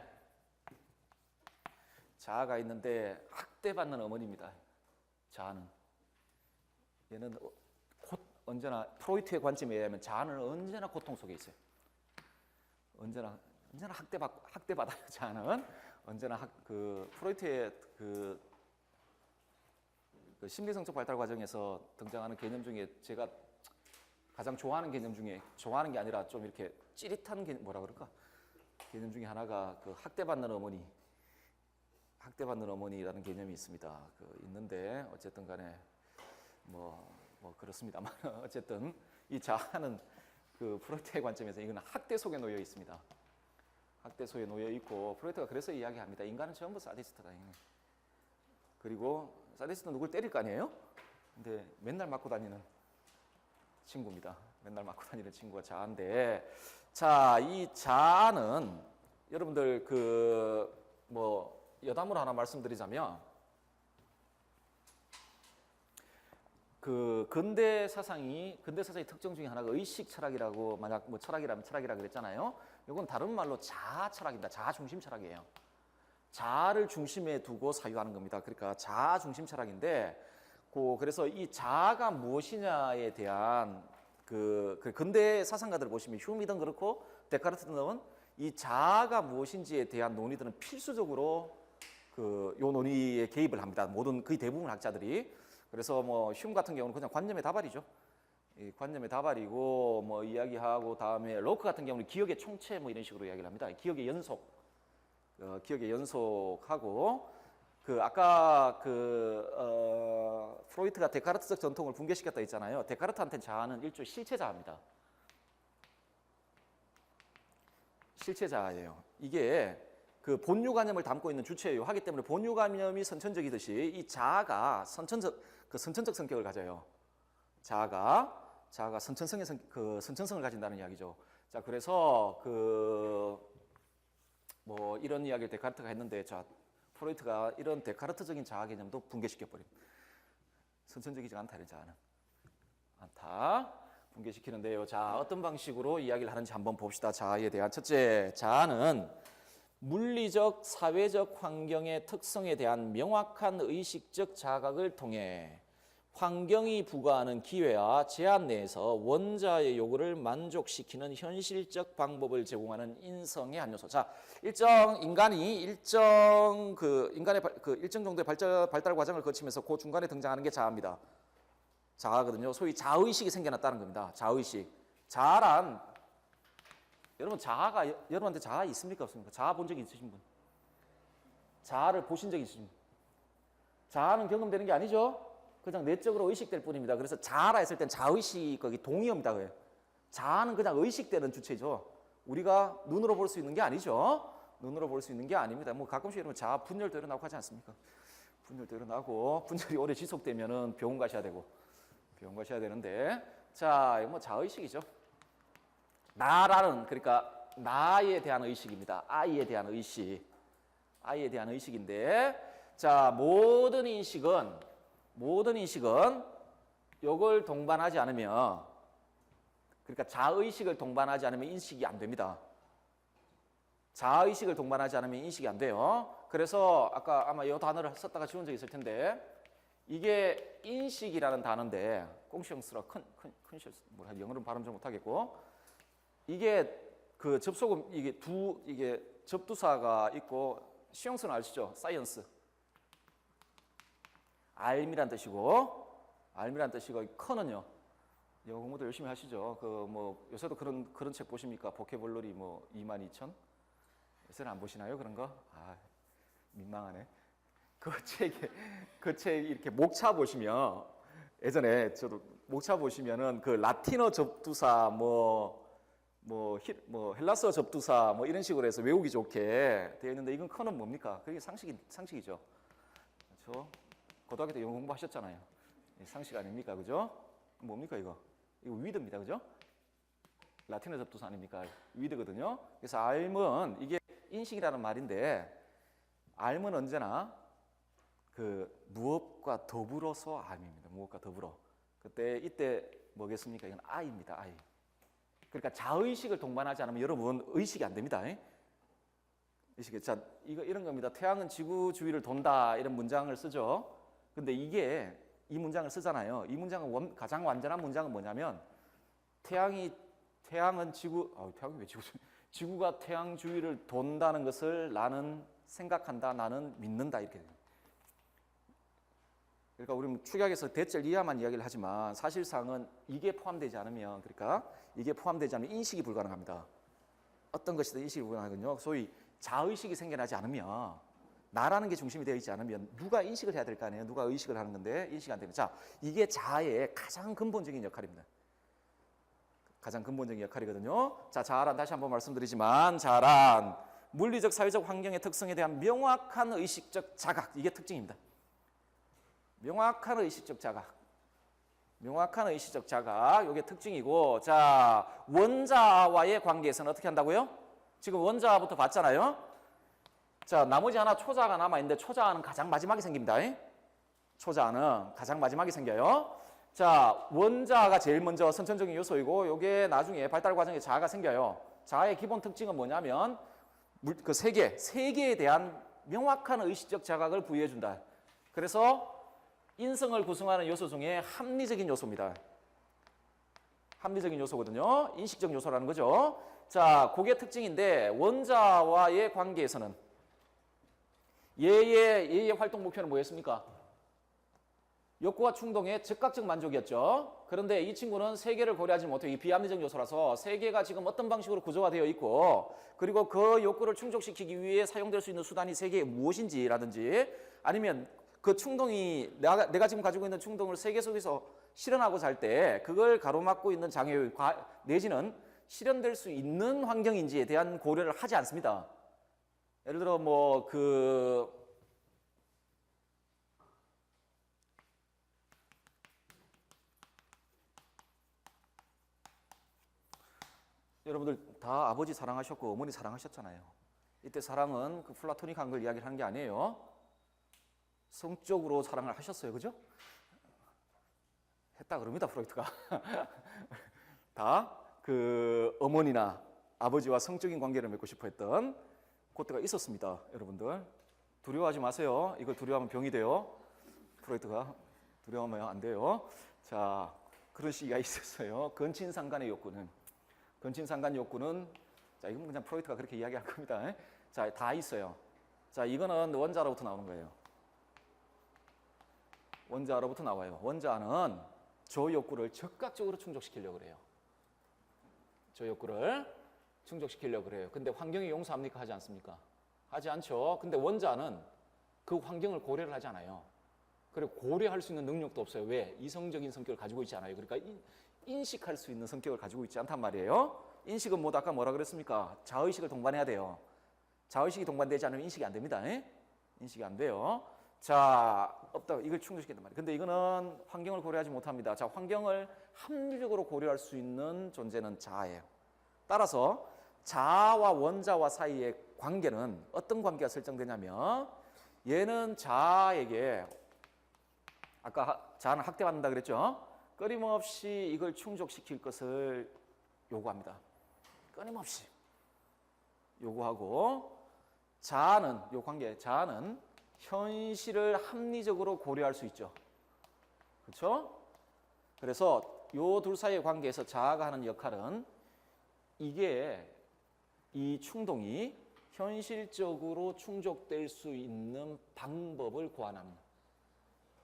A: 학대받는 어머니입니다. 자아는. 얘는 언제나 프로이트의 관점에 의하면 자아는 언제나 고통 속에 있어요. 언제나 학대받아요. 자아는 언제나 프로이트의 그 심리성적 발달 과정에서 등장하는 개념 중에 제가 가장 좋아하는 개념 중에, 좋아하는 게 아니라 좀 이렇게 찌릿한 개념, 개념 중에 하나가 그 학대받는 어머니. 학대받는 어머니라는 개념이 있습니다. 있는데 어쨌든 간에 뭐 그렇습니다만 어쨌든 이 자아는 그 프로이트의 관점에서 이건 학대 속에 놓여 있습니다. 학대 속에 놓여 있고 프로이트가 그래서 이야기합니다. 인간은 전부 사디스트다. 그리고 사디스트는 누굴 때릴 거 아니에요? 근데 맨날 맞고 다니는 친구입니다. 맨날 맞고 다니는 친구가 자아인데, 자, 이 자아는 여러분들 여담으로 하나 말씀드리자면 근대 사상의 특징 중에 하나가 의식 철학이라고, 만약 뭐 철학이라면 철학이라 그랬잖아요. 이건 다른 말로 자아 철학입니다. 자아 중심 철학이에요. 자아를 중심에 두고 사유하는 겁니다. 그러니까 자아 중심 철학인데, 그래서 이 자아가 무엇이냐에 대한 근대 사상가들을 보시면 휴미든 그렇고 데카르트든 이 자아가 무엇인지에 대한 논의들은 필수적으로 요 논의에 개입을 합니다. 모든 거의 대부분 학자들이. 그래서 뭐 휴մ 같은 경우는 그냥 관념의 다발이죠. 이 관념의 다발이고 뭐 이야기하고, 다음에 로크 같은 경우는 기억의 총체 뭐 이런 식으로 이야기를 합니다. 기억의 연속, 기억의 연속하고, 아까 프로이트가 데카르트적 전통을 붕괴시켰다 했잖아요. 데카르트한테는 자아는 일종의 실체 자아입니다. 실체 자아예요. 이게 본유관념을 담고 있는 주체예요. 하기 때문에 본유관념이 선천적이듯이 이 자아가 선천적 성격을 가져요. 자아가 선천성을 가진다는 이야기죠. 자, 그래서 뭐 이런 이야기를 데카르트가 했는데, 자, 프로이트가 이런 데카르트적인 자아 개념도 붕괴시켜버립니다. 선천적이지 않다, 이런 자아는. 않다. 붕괴시키는데요. 자, 어떤 방식으로 이야기를 하는지 한번 봅시다. 자아에 대한. 첫째, 자아는 물리적, 사회적 환경의 특성에 대한 명확한 의식적 자각을 통해 환경이 부과하는 기회와 제한 내에서 원자의 요구를 만족시키는 현실적 방법을 제공하는 인성의 한 요소. 자, 인간이 일정 정도의 발달 과정을 거치면서 그 중간에 등장하는 게 자아입니다. 자아거든요. 소위 자의식이 생겨났다는 겁니다. 자의식. 자아란, 여러분한테 자아 있습니까? 없습니까? 자아 본 적 있으신 분? 자아를 보신 적 있으신 분? 자아는 경험되는 게 아니죠? 그냥 내적으로 의식될 뿐입니다. 그래서 자아라 했을 땐 자의식, 거기 동의어입니다. 그래요. 자아는 그냥 의식되는 주체죠. 우리가 눈으로 볼 수 있는 게 아니죠. 눈으로 볼 수 있는 게 아닙니다. 뭐 가끔씩 여러분 자아 분열도 일어나고 하지 않습니까? 분열도 일어나고, 분열이 오래 지속되면은 병원 가셔야 되는데, 자, 뭐 자의식이죠. 나라는, 그러니까 나에 대한 의식입니다. 아이에 대한 의식인데, 자, 모든 인식은 요걸 동반하지 않으면, 그러니까 자의식을 동반하지 않으면 인식이 안 됩니다. 자의식을 동반하지 않으면 인식이 안 돼요. 그래서 아까 아마 이 단어를 썼다가 지운 적이 있을 텐데, 이게 인식이라는 단어인데, 꽁시형스라 영어로는 발음 좀 못하겠고, 이게 이게 접두사가 있고, 시형스는 아시죠? 사이언스. 알미란 뜻이고, 커는요. 영어 공부도 열심히 하시죠. 요새도 그런 책 보십니까? 보케블러리 22,000? 요새는 안 보시나요? 그런 거? 아, 민망하네. 그 책 이렇게 목차 보시면, 예전에 저도 목차 보시면은 라틴어 접두사, 헬라스어 접두사, 이런 식으로 해서 외우기 좋게 되어 있는데, 이건 커는 뭡니까? 그게 상식이죠. 그렇죠? 고등학교 때 영어 공부하셨잖아요. 상식 아닙니까? 그죠? 뭡니까 이거? 이거 위드입니다. 그죠? 라틴어 접두사 아닙니까? 위드거든요. 그래서 알은 이게 인식이라는 말인데, 알은 언제나 무엇과 더불어서 암입니다. 무엇과 더불어. 이때 뭐겠습니까? 이건 아이입니다. 아이. 그러니까 자의식을 동반하지 않으면 여러분 의식이 안 됩니다. 의식이. 자, 이런 겁니다. 태양은 지구 주위를 돈다, 이런 문장을 쓰죠. 근데 이 문장을 쓰잖아요. 이 문장은 가장 완전한 문장은 뭐냐면, 태양은 지구가 태양 주위를 돈다는 것을 나는 생각한다, 나는 믿는다, 이렇게 돼요. 그러니까 우리는 축약에서 대절 이하만 이야기를 하지만, 사실상은 이게 포함되지 않으면 인식이 불가능합니다. 어떤 것이든 인식이 불가능하거든요. 소위 자의식이 생겨나지 않으면 나라는 게 중심이 되어 있지 않으면 누가 인식을 해야 될 거 아니에요. 누가 의식을 하는 건데 인식이 안 되면 자, 이게 자아의 가장 근본적인 역할입니다. 가장 근본적인 역할이거든요. 자, 자아란 다시 한번 말씀드리지만 자아란 물리적 사회적 환경의 특성에 대한 명확한 의식적 자각, 이게 특징입니다. 명확한 의식적 자각. 명확한 의식적 자각, 이게 특징이고, 자, 원자와의 관계에서는 어떻게 한다고요? 지금 원자부터 봤잖아요. 자, 나머지 하나 초자가 남아있는데 초자는 가장 마지막에 생깁니다. 초자는 가장 마지막에 생겨요. 자, 원자가 제일 먼저 선천적인 요소이고, 이게 나중에 발달 과정에 자아가 생겨요. 자아의 기본 특징은 뭐냐면 그 세계에 대한 명확한 의식적 자각을 부여해준다. 그래서 인성을 구성하는 요소 중에 합리적인 요소입니다. 합리적인 요소거든요. 인식적 요소라는 거죠. 자, 그게 특징인데 원자와의 관계에서는 얘의 활동 목표는 뭐였습니까? 욕구와 충동의 즉각적 만족이었죠. 그런데 이 친구는 세계를 고려하지 못해요. 이 비합리적 요소라서 세계가 지금 어떤 방식으로 구조가 되어 있고 그리고 그 욕구를 충족시키기 위해 사용될 수 있는 수단이 세계에 무엇인지라든지 아니면 그 충동이 내가 지금 가지고 있는 충동을 세계 속에서 실현하고자 할 때 그걸 가로막고 있는 장애의 내지는 실현될 수 있는 환경인지에 대한 고려를 하지 않습니다. 예를 들어 여러분들 다 아버지 사랑하셨고 어머니 사랑하셨잖아요. 이때 사랑은 그 플라토닉한 걸 이야기하는 게 아니에요. 성적으로 사랑을 하셨어요. 그죠? 했다 그럽니다. 프로이트가. 다 그 어머니나 아버지와 성적인 관계를 맺고 싶어 했던 그때가 있었습니다. 여러분들 두려워하지 마세요. 이걸 두려워하면 병이 돼요. 프로이트가 두려워하면 안 돼요. 자, 그런 시기가 있었어요. 근친상간의 욕구는 자, 이건 그냥 프로이트가 그렇게 이야기한 겁니다. 자, 다 있어요. 자, 이거는 원자로부터 나오는 거예요. 원자로부터 나와요. 원자는 저 욕구를 즉각적으로 충족시키려고 그래요. 저 욕구를 충족시키려고 그래요. 근데 환경이 용서합니까? 하지 않습니까? 하지 않죠. 근데 원자는 그 환경을 고려를 하지 않아요. 그리고 고려할 수 있는 능력도 없어요. 왜? 이성적인 성격을 가지고 있지 않아요. 그러니까 인식할 수 있는 성격을 가지고 있지 않단 말이에요. 인식은 아까 뭐라 그랬습니까? 자의식을 동반해야 돼요. 자의식이 동반되지 않으면 인식이 안 됩니다. 인식이 안 돼요. 자, 없다. 이걸 충족시킨단 말이에요. 근데 이거는 환경을 고려하지 못합니다. 자, 환경을 합리적으로 고려할 수 있는 존재는 자아예요. 따라서 자아와 원자와 사이의 관계는 어떤 관계가 설정되냐면 얘는 자아에게 아까 자아는 학대받는다 그랬죠? 끊임없이 이걸 충족시킬 것을 요구합니다. 끊임없이 요구하고 자아는 요 관계 자아는 현실을 합리적으로 고려할 수 있죠. 그렇죠? 그래서 요 둘 사이의 관계에서 자아가 하는 역할은 이게 이 충동이 현실적으로 충족될 수 있는 방법을 고안하는 거예요.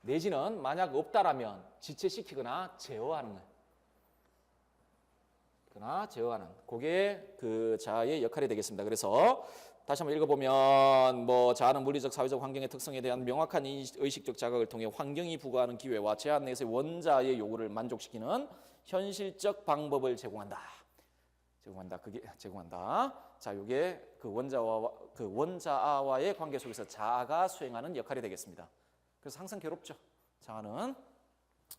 A: 내지는 만약 없다라면 지체시키거나 제어하는 거예요. 그러나 제어하는 그게 그 자아의 역할이 되겠습니다. 그래서 다시 한번 읽어보면 자아는 물리적 사회적 환경의 특성에 대한 명확한 의식적 자각을 통해 환경이 부과하는 기회와 제한 내에서의 원자의 요구를 만족시키는 현실적 방법을 제공한다. 그게 제공한다. 자, 이게 그 원자아와의 관계 속에서 자아가 수행하는 역할이 되겠습니다. 그래서 항상 괴롭죠. 자아는.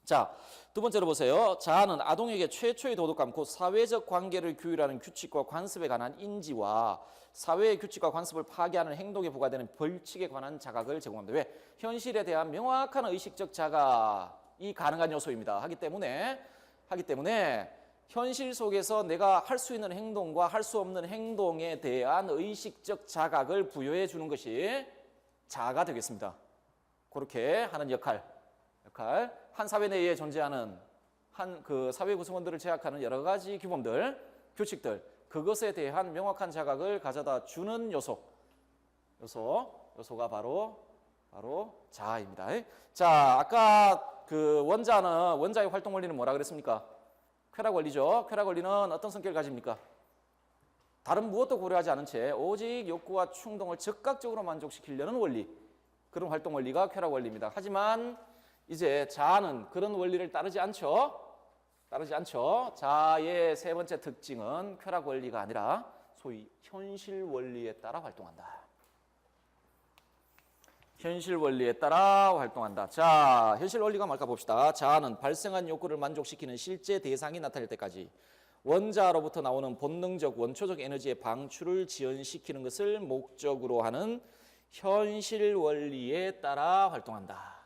A: 자, 두 번째로 보세요. 자아는 아동에게 최초의 도덕감, 곧 사회적 관계를 규율하는 규칙과 관습에 관한 인지와 사회의 규칙과 관습을 파괴하는 행동에 부과되는 벌칙에 관한 자각을 제공합니다. 왜? 현실에 대한 명확한 의식적 자각이 가능한 요소입니다. 하기 때문에 현실 속에서 내가 할 수 있는 행동과 할 수 없는 행동에 대한 의식적 자각을 부여해 주는 것이 자아가 되겠습니다. 그렇게 하는 역할. 한 사회 내에 존재하는 그 사회 구성원들을 제약하는 여러 가지 규범들, 규칙들, 그것에 대한 명확한 자각을 가져다 주는 요소가 바로 자아입니다. 자, 아까 그 원자의 활동 원리는 뭐라 그랬습니까? 쾌락 원리죠. 쾌락 원리는 어떤 성격을 가집니까?
B: 다른 무엇도 고려하지 않은 채 오직 욕구와 충동을 즉각적으로 만족시키려는 원리, 그런 활동 원리가 쾌락 원리입니다. 하지만 이제 자아는 그런 원리를 따르지 않죠. 자아의 세 번째 특징은 쾌락 원리가 아니라 소위 현실 원리에 따라 활동한다. 현실 원리에 따라 활동한다. 자, 현실 원리가 뭘까 봅시다. 자아는 발생한 욕구를 만족시키는 실제 대상이 나타날 때까지 원자로부터 나오는 본능적 원초적 에너지의 방출을 지연시키는 것을 목적으로 하는 현실 원리에 따라 활동한다.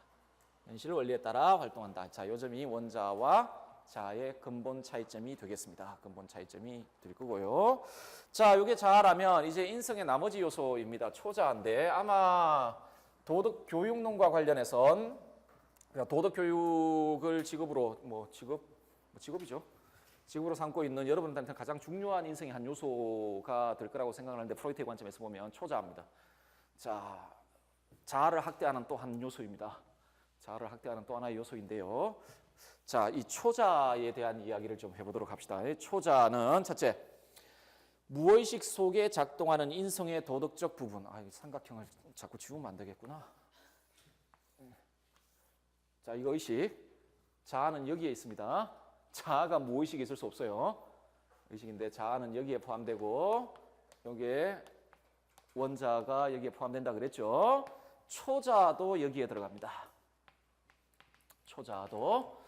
B: 현실 원리에 따라 활동한다. 자, 요 점이 원자와 자아의 근본 차이점이 되겠습니다. 근본 차이점이 될 거고요. 자, 이게 자아라면 이제 인성의 나머지 요소입니다. 초자인데 아마 도덕 교육론과 관련해선 도덕 교육을 직업으로 직업이죠. 직업으로 삼고 있는 여러분들한테 가장 중요한 인성의 한 요소가 될 거라고 생각을 하는데 프로이트의 관점에서 보면 초자입니다. 자, 자아를 학대하는 또 한 요소입니다. 자아를 학대하는 또 하나의 요소인데요. 자, 이 초자에 대한 이야기를 좀 해보도록 합시다. 초자는 첫째, 무의식 속에 작동하는 인성의 도덕적 부분. 이 삼각형을 자꾸 지우면 안 되겠구나. 자, 이거 의식. 자아는 여기에 있습니다. 자아가 무의식이 있을 수 없어요. 의식인데 자아는 여기에 포함되고 여기에 원자가 여기에 포함된다 그랬죠. 초자도 여기에 들어갑니다. 초자도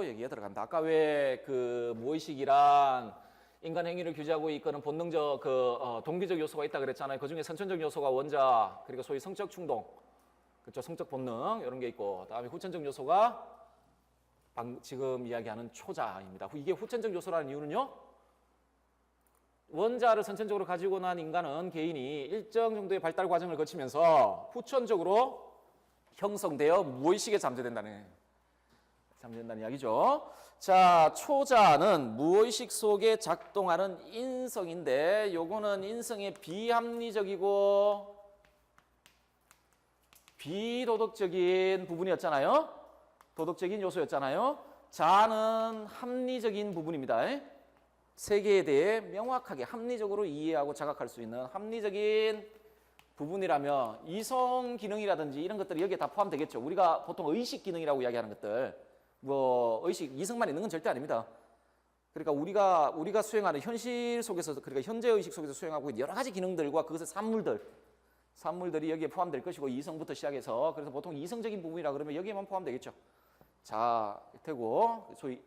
B: 여기에 들어간다. 아까 왜 그 무의식이란 인간 행위를 규제하고 이끄는 본능적 동기적 요소가 있다 그랬잖아요. 그 중에 선천적 요소가 원자, 그리고 소위 성적 충동, 그렇죠? 성적 본능 이런 게 있고, 그다음에 후천적 요소가 지금 이야기하는 초자입니다. 이게 후천적 요소라는 이유는요. 원자를 선천적으로 가지고 난 인간은 개인이 일정 정도의 발달 과정을 거치면서 후천적으로 형성되어 무의식에 잠재된다는 이야기죠. 자, 초자는 무의식 속에 작동하는 인성인데 요거는 인성의 비합리적이고 비도덕적인 부분이었잖아요. 도덕적인 요소였잖아요. 자아는 합리적인 부분입니다. 세계에 대해 명확하게 합리적으로 이해하고 자각할 수 있는 합리적인 부분이라면 이성 기능이라든지 이런 것들이 여기에 다 포함되겠죠. 우리가 보통 의식 기능이라고 이야기하는 것들, 의식 이성만 있는 건 절대 아닙니다. 그러니까 우리가 수행하는 현실 속에서, 그러니까 현재 의식 속에서 수행하고 있는 여러 가지 기능들과 그것의 산물들이 여기에 포함될 것이고, 이성부터 시작해서, 그래서 보통 이성적인 부분이라 그러면 여기에만 포함되겠죠. 자, 되고 소위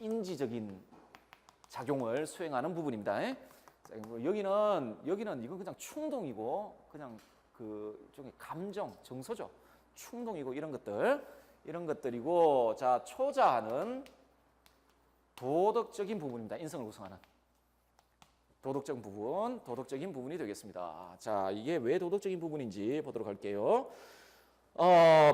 B: 인지적인 작용을 수행하는 부분입니다. 여기는 이건 그냥 충동이고, 그냥 그 종의 감정, 정서죠. 충동이고 이런 것들이고, 자, 초자는 도덕적인 부분입니다. 인성을 구성하는 도덕적인 부분이 되겠습니다. 자, 이게 왜 도덕적인 부분인지 보도록 할게요.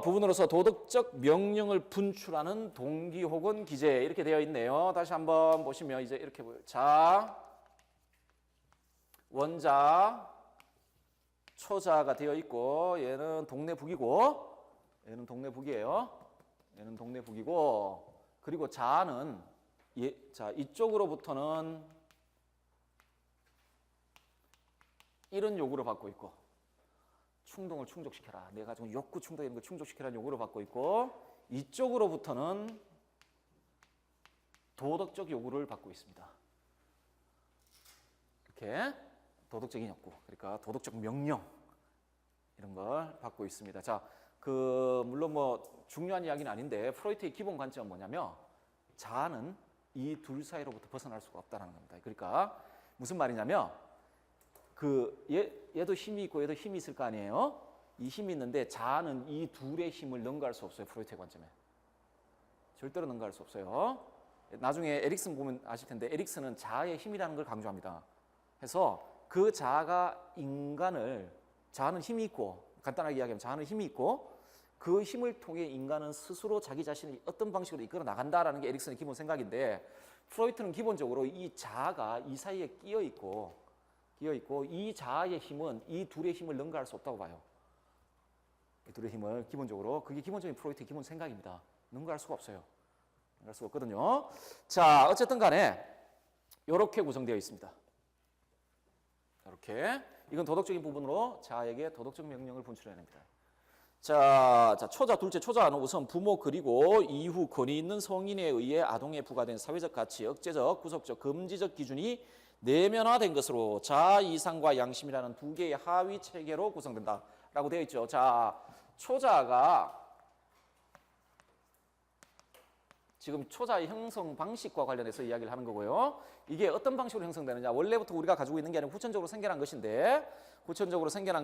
B: 부분으로서 도덕적 명령을 분출하는 동기 혹은 기제 이렇게 되어 있네요. 다시 한번 보시면 이제 이렇게 보여요. 자, 원자, 초자가 되어 있고 얘는 동네북이고 얘는 동네북이에요. 그리고 자는 이쪽으로부터는 이런 요구를 받고 있고, 충동을 충족시켜라. 내가 가지고 욕구 충동 이런 거 충족시켜라는 요구를 받고 있고, 이쪽으로부터는 도덕적 요구를 받고 있습니다. 이렇게 도덕적인 욕구, 그러니까 도덕적 명령 이런 걸 받고 있습니다. 자, 물론 중요한 이야기는 아닌데 프로이트의 기본 관점은 뭐냐면 자아는 이 둘 사이로부터 벗어날 수가 없다는 겁니다. 그러니까 무슨 말이냐면 얘도 힘이 있고 얘도 힘이 있을 거 아니에요. 이 힘이 있는데 자아는 이 둘의 힘을 능가할 수 없어요. 프로이트의 관점에 절대로 능가할 수 없어요. 나중에 에릭슨 보면 아실 텐데 에릭슨은 자아의 힘이라는 걸 강조합니다. 해서 그 자아가 자아는 힘이 있고, 간단하게 이야기하면 자아는 힘이 있고 그 힘을 통해 인간은 스스로 자기 자신을 어떤 방식으로 이끌어 나간다라는 게 에릭슨의 기본 생각인데, 프로이트는 기본적으로 이 자아가 이 사이에 끼어 있고 이 자아의 힘은 이 둘의 힘을 능가할 수 없다고 봐요. 이 둘의 힘을 기본적으로, 그게 기본적인 프로이트의 기본 생각입니다. 능가할 수가 없어요. 능가할 수가 없거든요. 자, 어쨌든 간에 이렇게 구성되어 있습니다. 이렇게 이건 도덕적인 부분으로 자에게 도덕적 명령을 분출해야 됩니다. 자, 초자 둘째 초자는 우선 부모 그리고 이후 권위 있는 성인에 의해 아동에 부과된 사회적 가치, 억제적, 구속적, 금지적 기준이 내면화된 것으로 자, 이상과 양심이라는 두 개의 하위 체계로 구성된다라고 되어 있죠. 자, 초자가 지금 초자의 형성 방식과 관련해서 이야기를 하는 거고요. 이게 어떤 방식으로 형성되느냐? 원래부터 우리가 가지고 있는 게 아니고 후천적으로 생겨난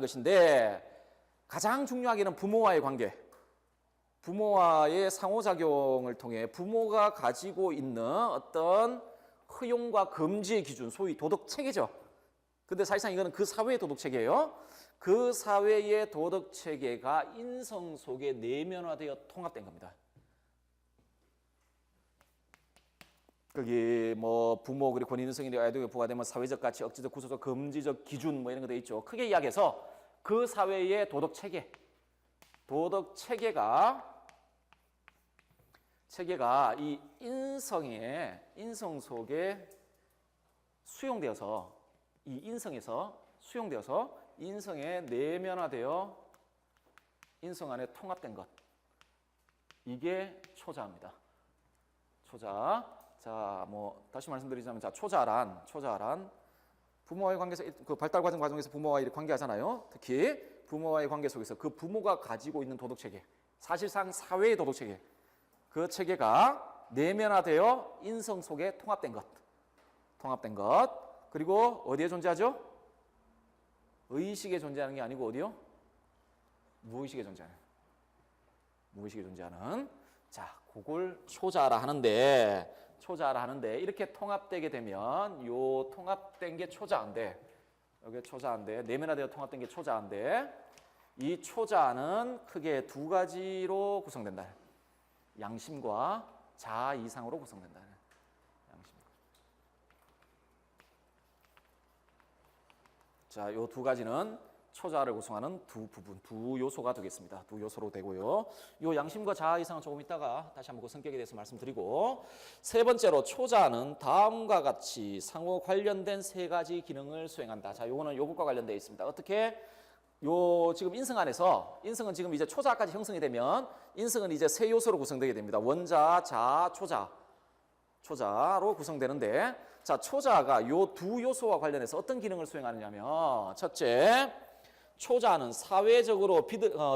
B: 것인데 가장 중요하게는 부모와의 관계, 부모와의 상호작용을 통해 부모가 가지고 있는 어떤 허용과 금지의 기준, 소위 도덕체계죠. 근데 사실상 이거는 그 사회의 도덕체계예요. 그 사회의 도덕체계가 인성 속에 내면화되어 통합된 겁니다. 거기 뭐 부모 그리고 권위 있는 성인이 아동에 부과되면 사회적 가치, 억지적, 구조적, 금지적 기준 뭐 이런 거 돼 있죠. 크게 이야기해서 그 사회의 체계가 이 인성 속에 수용되어서 이 인성에서 수용되어서 인성에 내면화되어 인성 안에 통합된 것. 이게 초자입니다. 초자. 자, 뭐 다시 말씀드리자면 자, 초자란 부모와의 관계에서 그 발달 과정 과정에서 부모와 이렇게 관계하잖아요. 특히 부모와의 관계 속에서 그 부모가 가지고 있는 도덕 체계, 사실상 사회의 도덕 체계, 그 체계가 내면화되어 인성 속에 통합된 것. 그리고 어디에 존재하죠? 의식에 존재하는 게 아니고 어디요? 무의식에 존재하는. 자, 그걸 초자라 하는데 이렇게 통합되게 되면 요 통합된 게 초자인데 여기 초자인데 내면화되어 통합된 게 초자인데 이 초자는 크게 두 가지로 구성된다. 양심과 자아 이상으로 구성된다. 자, 요 두 가지는 초자를 구성하는 두 요소가 되겠습니다. 두 요소로 되고요. 요 양심과 자아 이상은 조금 있다가 다시 한번 그 성격에 대해서 말씀드리고, 세 번째로 초자는 다음과 같이 상호 관련된 세 가지 기능을 수행한다. 자, 요거는 요것과 관련되어 있습니다. 어떻게? 요 지금 인성은 지금 이제 초자까지 형성이 되면 인성은 이제 세 요소로 구성되게 됩니다. 원자, 자아, 초자로 구성되는데, 자, 초자가 요 두 요소와 관련해서 어떤 기능을 수행하느냐면, 첫째, 초자는 사회적으로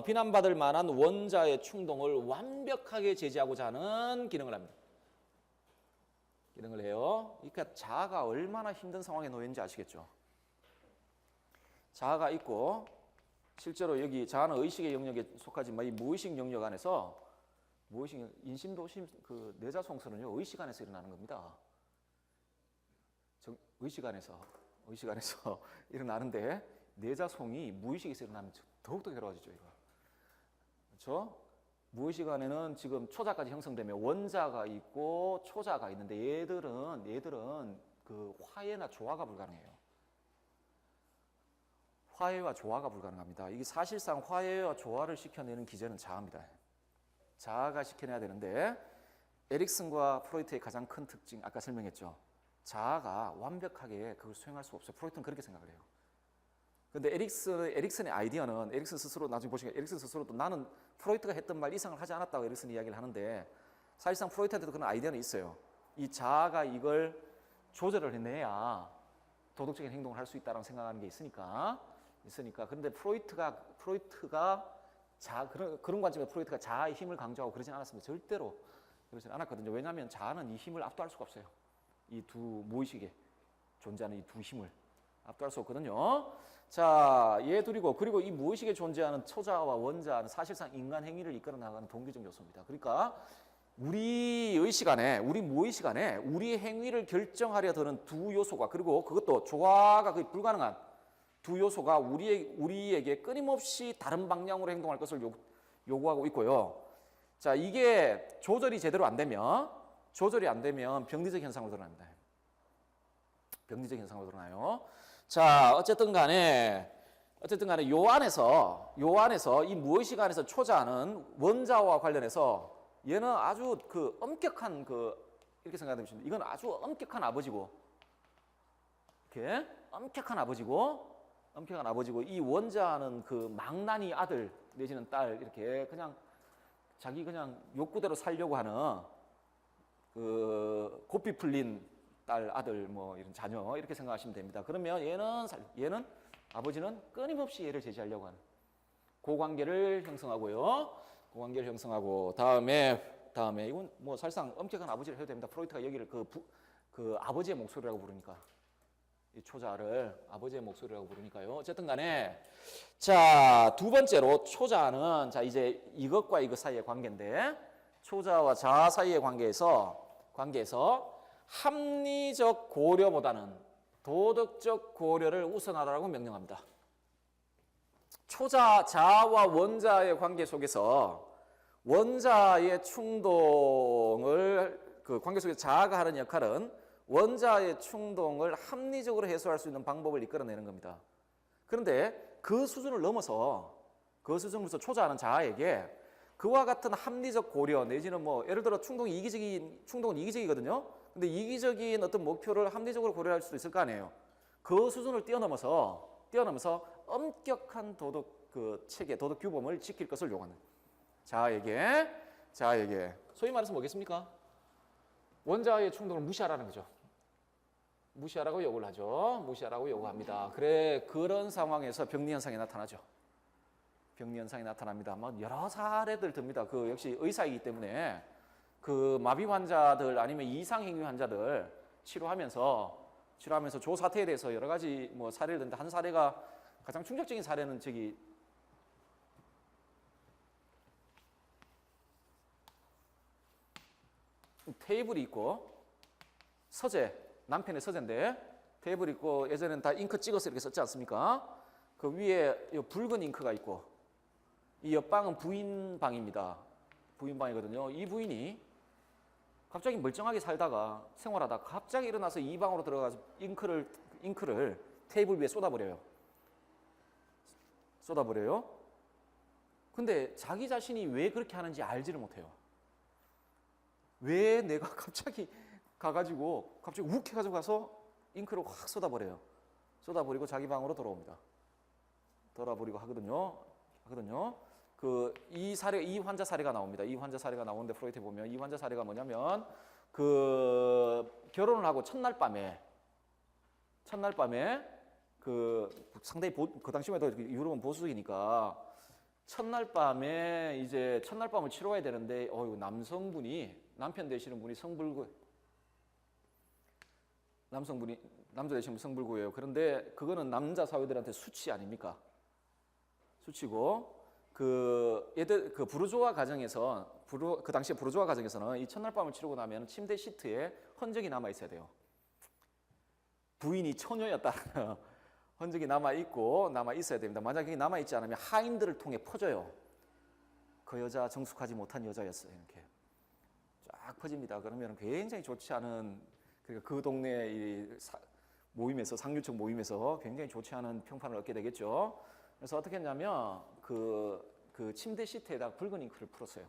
B: 비난받을 만한 원자의 충동을 완벽하게 제지하고자 하는 기능을 합니다. 기능을 해요. 그러니까 자아가 얼마나 힘든 상황에 놓여 있는지 아시겠죠? 자아가 있고 실제로 여기 자아는 의식의 영역에 속하지만 이 무의식 영역 안에서 인심도심 그 뇌자송설은요 의식 안에서 일어나는 겁니다. 의식 안에서 일어나는데 뇌자송이 무의식에서 일어나면 더욱더 괴로워지죠, 이거. 그렇죠? 무의식 안에는 지금 초자까지 형성되면 원자가 있고 초자가 있는데 얘들은 그 화해나 조화가 불가능해요. 화해와 조화가 불가능합니다. 이게 사실상 화해와 조화를 시켜내는 기제는 자아입니다. 자아가 시켜내야 되는데 에릭슨과 프로이트의 가장 큰 특징 아까 설명했죠. 자아가 완벽하게 그걸 수행할 수 없어요. 프로이트는 그렇게 생각을 해요. 근데 에릭슨의 아이디어는 에릭슨 스스로 나중에 보시면 에릭슨 스스로도 나는 프로이트가 했던 말 이상을 하지 않았다고 에릭슨이 이야기를 하는데 사실상 프로이트한테도 그런 아이디어는 있어요. 이 자아가 이걸 조절을 해내야 도덕적인 행동을 할 수 있다고 생각하는 게 있으니까. 그런데 프로이트가 그런 관점에서 프로이트가 자아의 힘을 강조하고 그러진 않았습니다. 절대로 그러진 않았거든요. 왜냐하면 자아는 이 힘을 압도할 수가 없어요. 이 두 무의식에 존재하는 이 두 힘을 압도할 수 없거든요. 자, 얘 둘이고 그리고 이 무의식에 존재하는 초자와 원자는 사실상 인간 행위를 이끌어 나가는 동기적 요소입니다. 그러니까 우리 의식 안에, 우리 무의식 안에 우리 행위를 결정하려 드는 두 요소가 그리고 그것도 조화가 거의 불가능한 두 요소가 우리에게 끊임없이 다른 방향으로 행동할 것을 요구하고 있고요. 자, 이게 조절이 제대로 안 되면 병리적 현상으로 드러납니다. 병리적 현상으로 드러나요. 자, 어쨌든 간에 요 안에서 이 무의식 안에서 초자는 원자와 관련해서 얘는 아주 그 엄격한 이렇게 생각하시면 됩니다. 이건 아주 엄격한 아버지고, 이렇게 엄격한 아버지고 이 원자는 그 망나니 아들 내지는 딸 이렇게 그냥 자기 그냥 욕구대로 살려고 하는 그 고삐 풀린 딸 아들 뭐 이런 자녀 이렇게 생각하시면 됩니다. 그러면 얘는 아버지는 끊임없이 얘를 제지하려고 하는 그 관계를 형성하고요. 그 관계를 형성하고 다음에 이건 뭐 사실상 엄격한 아버지를 해도 됩니다. 프로이트가 여기를 그 아버지의 목소리라고 부르니까 이 초자를 아버지의 목소리라고 부르니까요. 어쨌든 간에 자, 두 번째로 초자는 자 이제 이것과 이것 사이의 관계인데 초자와 자 사이의 관계에서 합리적 고려보다는 도덕적 고려를 우선하라고 명령합니다. 초자 자와 원자의 관계 속에서 원자의 충동을 그 관계 속에서 자아가 하는 역할은 원자의 충동을 합리적으로 해소할 수 있는 방법을 이끌어내는 겁니다. 그런데 그 수준을 넘어서 초자하는 자아에게 그와 같은 합리적 고려 내지는 뭐 예를 들어 충동은 이기적이거든요. 근데 이기적인 어떤 목표를 합리적으로 고려할 수도 있을 거 아니에요. 그 수준을 뛰어넘어서 엄격한 도덕 그 체계, 도덕 규범을 지킬 것을 요구하는 자아에게 소위 말해서 뭐겠습니까? 원자의 충동을 무시하라는 거죠. 무시하라고 요구를 하죠. 무시하라고 요구합니다. 그런 상황에서 병리 현상이 나타나죠. 병리 현상이 나타납니다. 뭐 여러 사례들 듭니다. 그 역시 의사이기 때문에 그 마비 환자들 아니면 이상행위 환자들 치료하면서 조 사태에 대해서 여러 가지 뭐 사례를 듣는데 한 사례가 가장 충격적인 사례는 테이블이 있고 남편의 서재인데 테이블이 있고 예전에는 다 잉크 찍어서 이렇게 썼지 않습니까? 그 위에 붉은 잉크가 있고 이 옆방은 부인 방입니다. 부인 방이거든요. 이 부인이 갑자기 멀쩡하게 살다가 생활하다가 갑자기 일어나서 이 방으로 들어가서 잉크를 테이블 위에 쏟아버려요. 근데 자기 자신이 왜 그렇게 하는지 알지를 못해요. 왜 내가 갑자기 욱 해가지고 가서 잉크를 확 쏟아버려요. 쏟아버리고 자기 방으로 돌아옵니다. 돌아버리고 하거든요. 이 환자 사례가 나옵니다. 이 환자 사례가 나오는데 프로이트에 보면 이 환자 사례가 뭐냐면 그 결혼을 하고 첫날 밤에 그 상당히 그 당시만 해도 유럽은 보수적이니까 첫날 밤에 이제 첫날 밤을 치러야 되는데 남편 되시는 분이 남자 되시는 분 성불구예요. 그런데 그거는 남자 사회들한테 수치 아닙니까? 수치고 그 부르주아 가정에서 그 당시에 부르주아 가정에서는 이 첫날 밤을 치르고 나면 침대 시트에 흔적이 남아 있어야 돼요. 부인이 처녀였다. 흔적이 남아 있어야 됩니다. 만약에 그게 남아 있지 않으면 하인들을 통해 퍼져요. 그 여자 정숙하지 못한 여자였어요. 이렇게 쫙 퍼집니다. 그러면 굉장히 좋지 않은 그러니까 그 동네 상류층 모임에서 굉장히 좋지 않은 평판을 얻게 되겠죠. 그래서 어떻게 했냐면 그 침대 시트에다 붉은 잉크를 풀었어요.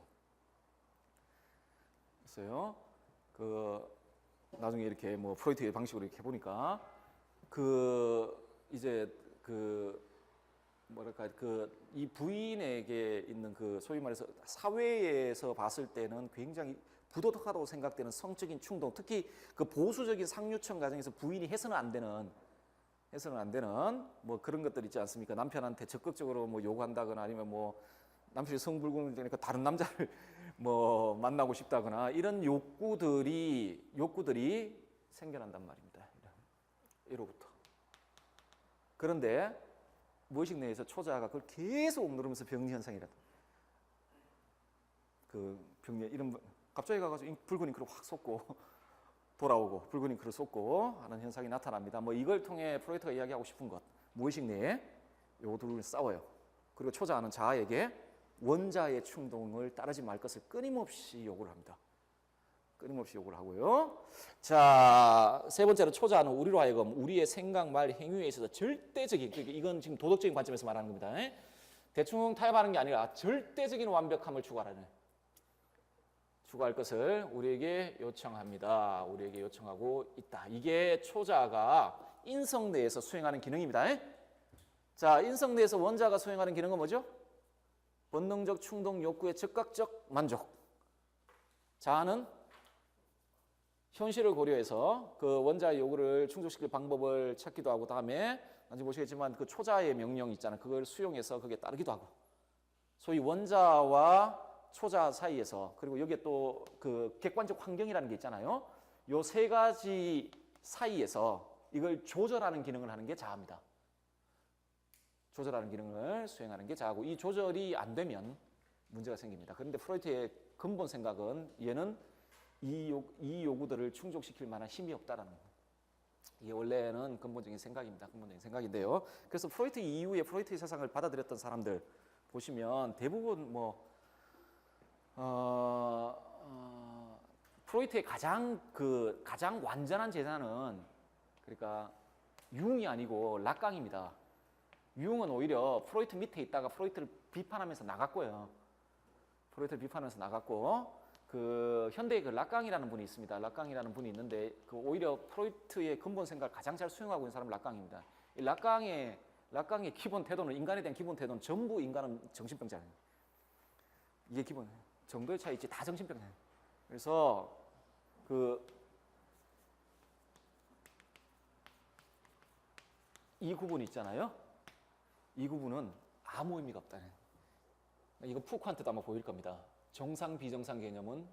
B: 나중에 이렇게 뭐 프로이트의 방식으로 이렇게 해보니까 이 부인에게 있는 소위 말해서 사회에서 봤을 때는 굉장히 부도덕하다고 생각되는 성적인 충동, 특히 그 보수적인 상류층 가정에서 부인이 해서는 안 되는 뭐 그런 것들 있지 않습니까? 남편한테 적극적으로 뭐 요구한다거나 아니면 뭐 남편이 성불구니까 다른 남자를 뭐 만나고 싶다거나 이런 욕구들이 생겨난단 말입니다. 1호부터. 그런데 무의식 내에서 초자가 그걸 계속 누르면서 병리 현상이라. 갑자기 가가지고 붉은 잉크를 확 쏟고 돌아오고 붉은 잉크를 쏟고 하는 현상이 나타납니다. 뭐 이걸 통해 프로이트가 이야기하고 싶은 것, 무의식 내에 요 둘을 싸워요. 그리고 초자하는 자아에게 원자의 충동을 따르지 말 것을 끊임없이 요구를 합니다. 끊임없이 요구를 하고요. 자, 세 번째로 초자는 우리로 하여금 우리의 생각, 말, 행위에 있어서 절대적인, 그러니까 이건 지금 도덕적인 관점에서 말하는 겁니다. 대충 타협하는 게 아니라 절대적인 완벽함을 추구하라는 추구할 것을 우리에게 요청합니다. 우리에게 요청하고 있다. 이게 초자가 인성 내에서 수행하는 기능입니다. 자, 인성 내에서 원자가 수행하는 기능은 뭐죠? 본능적 충동 욕구의 즉각적 만족. 자아는 현실을 고려해서 그 원자의 요구를 충족시킬 방법을 찾기도 하고, 다음에 나중에 보시겠지만 그 초자의 명령 있잖아요. 그걸 수용해서 그게 따르기도 하고, 소위 원자와 초자 사이에서, 그리고 여기에 또 그 객관적 환경이라는 게 있잖아요. 요 세 가지 사이에서 이걸 조절하는 기능을 하는 게 자아입니다. 조절하는 기능을 수행하는 게 자아고, 이 조절이 안 되면 문제가 생깁니다. 그런데 프로이트의 근본 생각은 얘는 이 요구들을 충족시킬 만한 힘이 없다라는 거예요. 이게 원래는 근본적인 생각입니다. 근본적인 생각인데요. 그래서 프로이트 이후에 프로이트의 세상을 받아들였던 사람들 보시면 대부분 프로이트의 가장 완전한 제자는 그러니까 융이 아니고 락강입니다. 융은 오히려 프로이트 밑에 있다가 프로이트를 비판하면서 나갔고요. 프로이트를 비판하면서 나갔고, 그 현대에 그 락강이라는 분이 있습니다. 락강이라는 분이 있는데 그 오히려 프로이트의 근본 생각을 가장 잘 수용하고 있는 사람은 락강입니다. 이 락강의 기본 태도는, 인간에 대한 기본 태도는 전부 인간은 정신병자예요. 이게 기본 정도의 차이 있지 다 정신병자예요. 그래서 이 구분 있잖아요. 이 구분은 아무 의미가 없다. 이거 푸크한테도 아마 보일 겁니다. 정상 비정상 개념은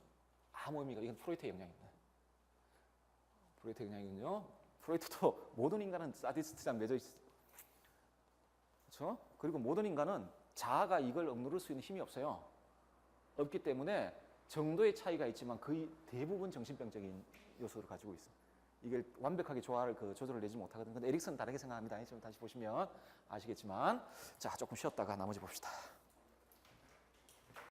B: 아무 의미가, 이건 프로이트의 영향입니다. 프로이트의 영향이군요. 프로이트도 모든 인간은 사디스트랑 맺어 있어. 그렇죠? 그리고 모든 인간은 자아가 이걸 억누를 수 있는 힘이 없어요. 없기 때문에 정도의 차이가 있지만 거의 대부분 정신병적인 요소를 가지고 있어요. 이게 완벽하게 조절을 내지 못하거든요. 근데 에릭슨은 다르게 생각합니다. 좀 다시 보시면 아시겠지만, 자, 조금 쉬었다가 나머지 봅시다.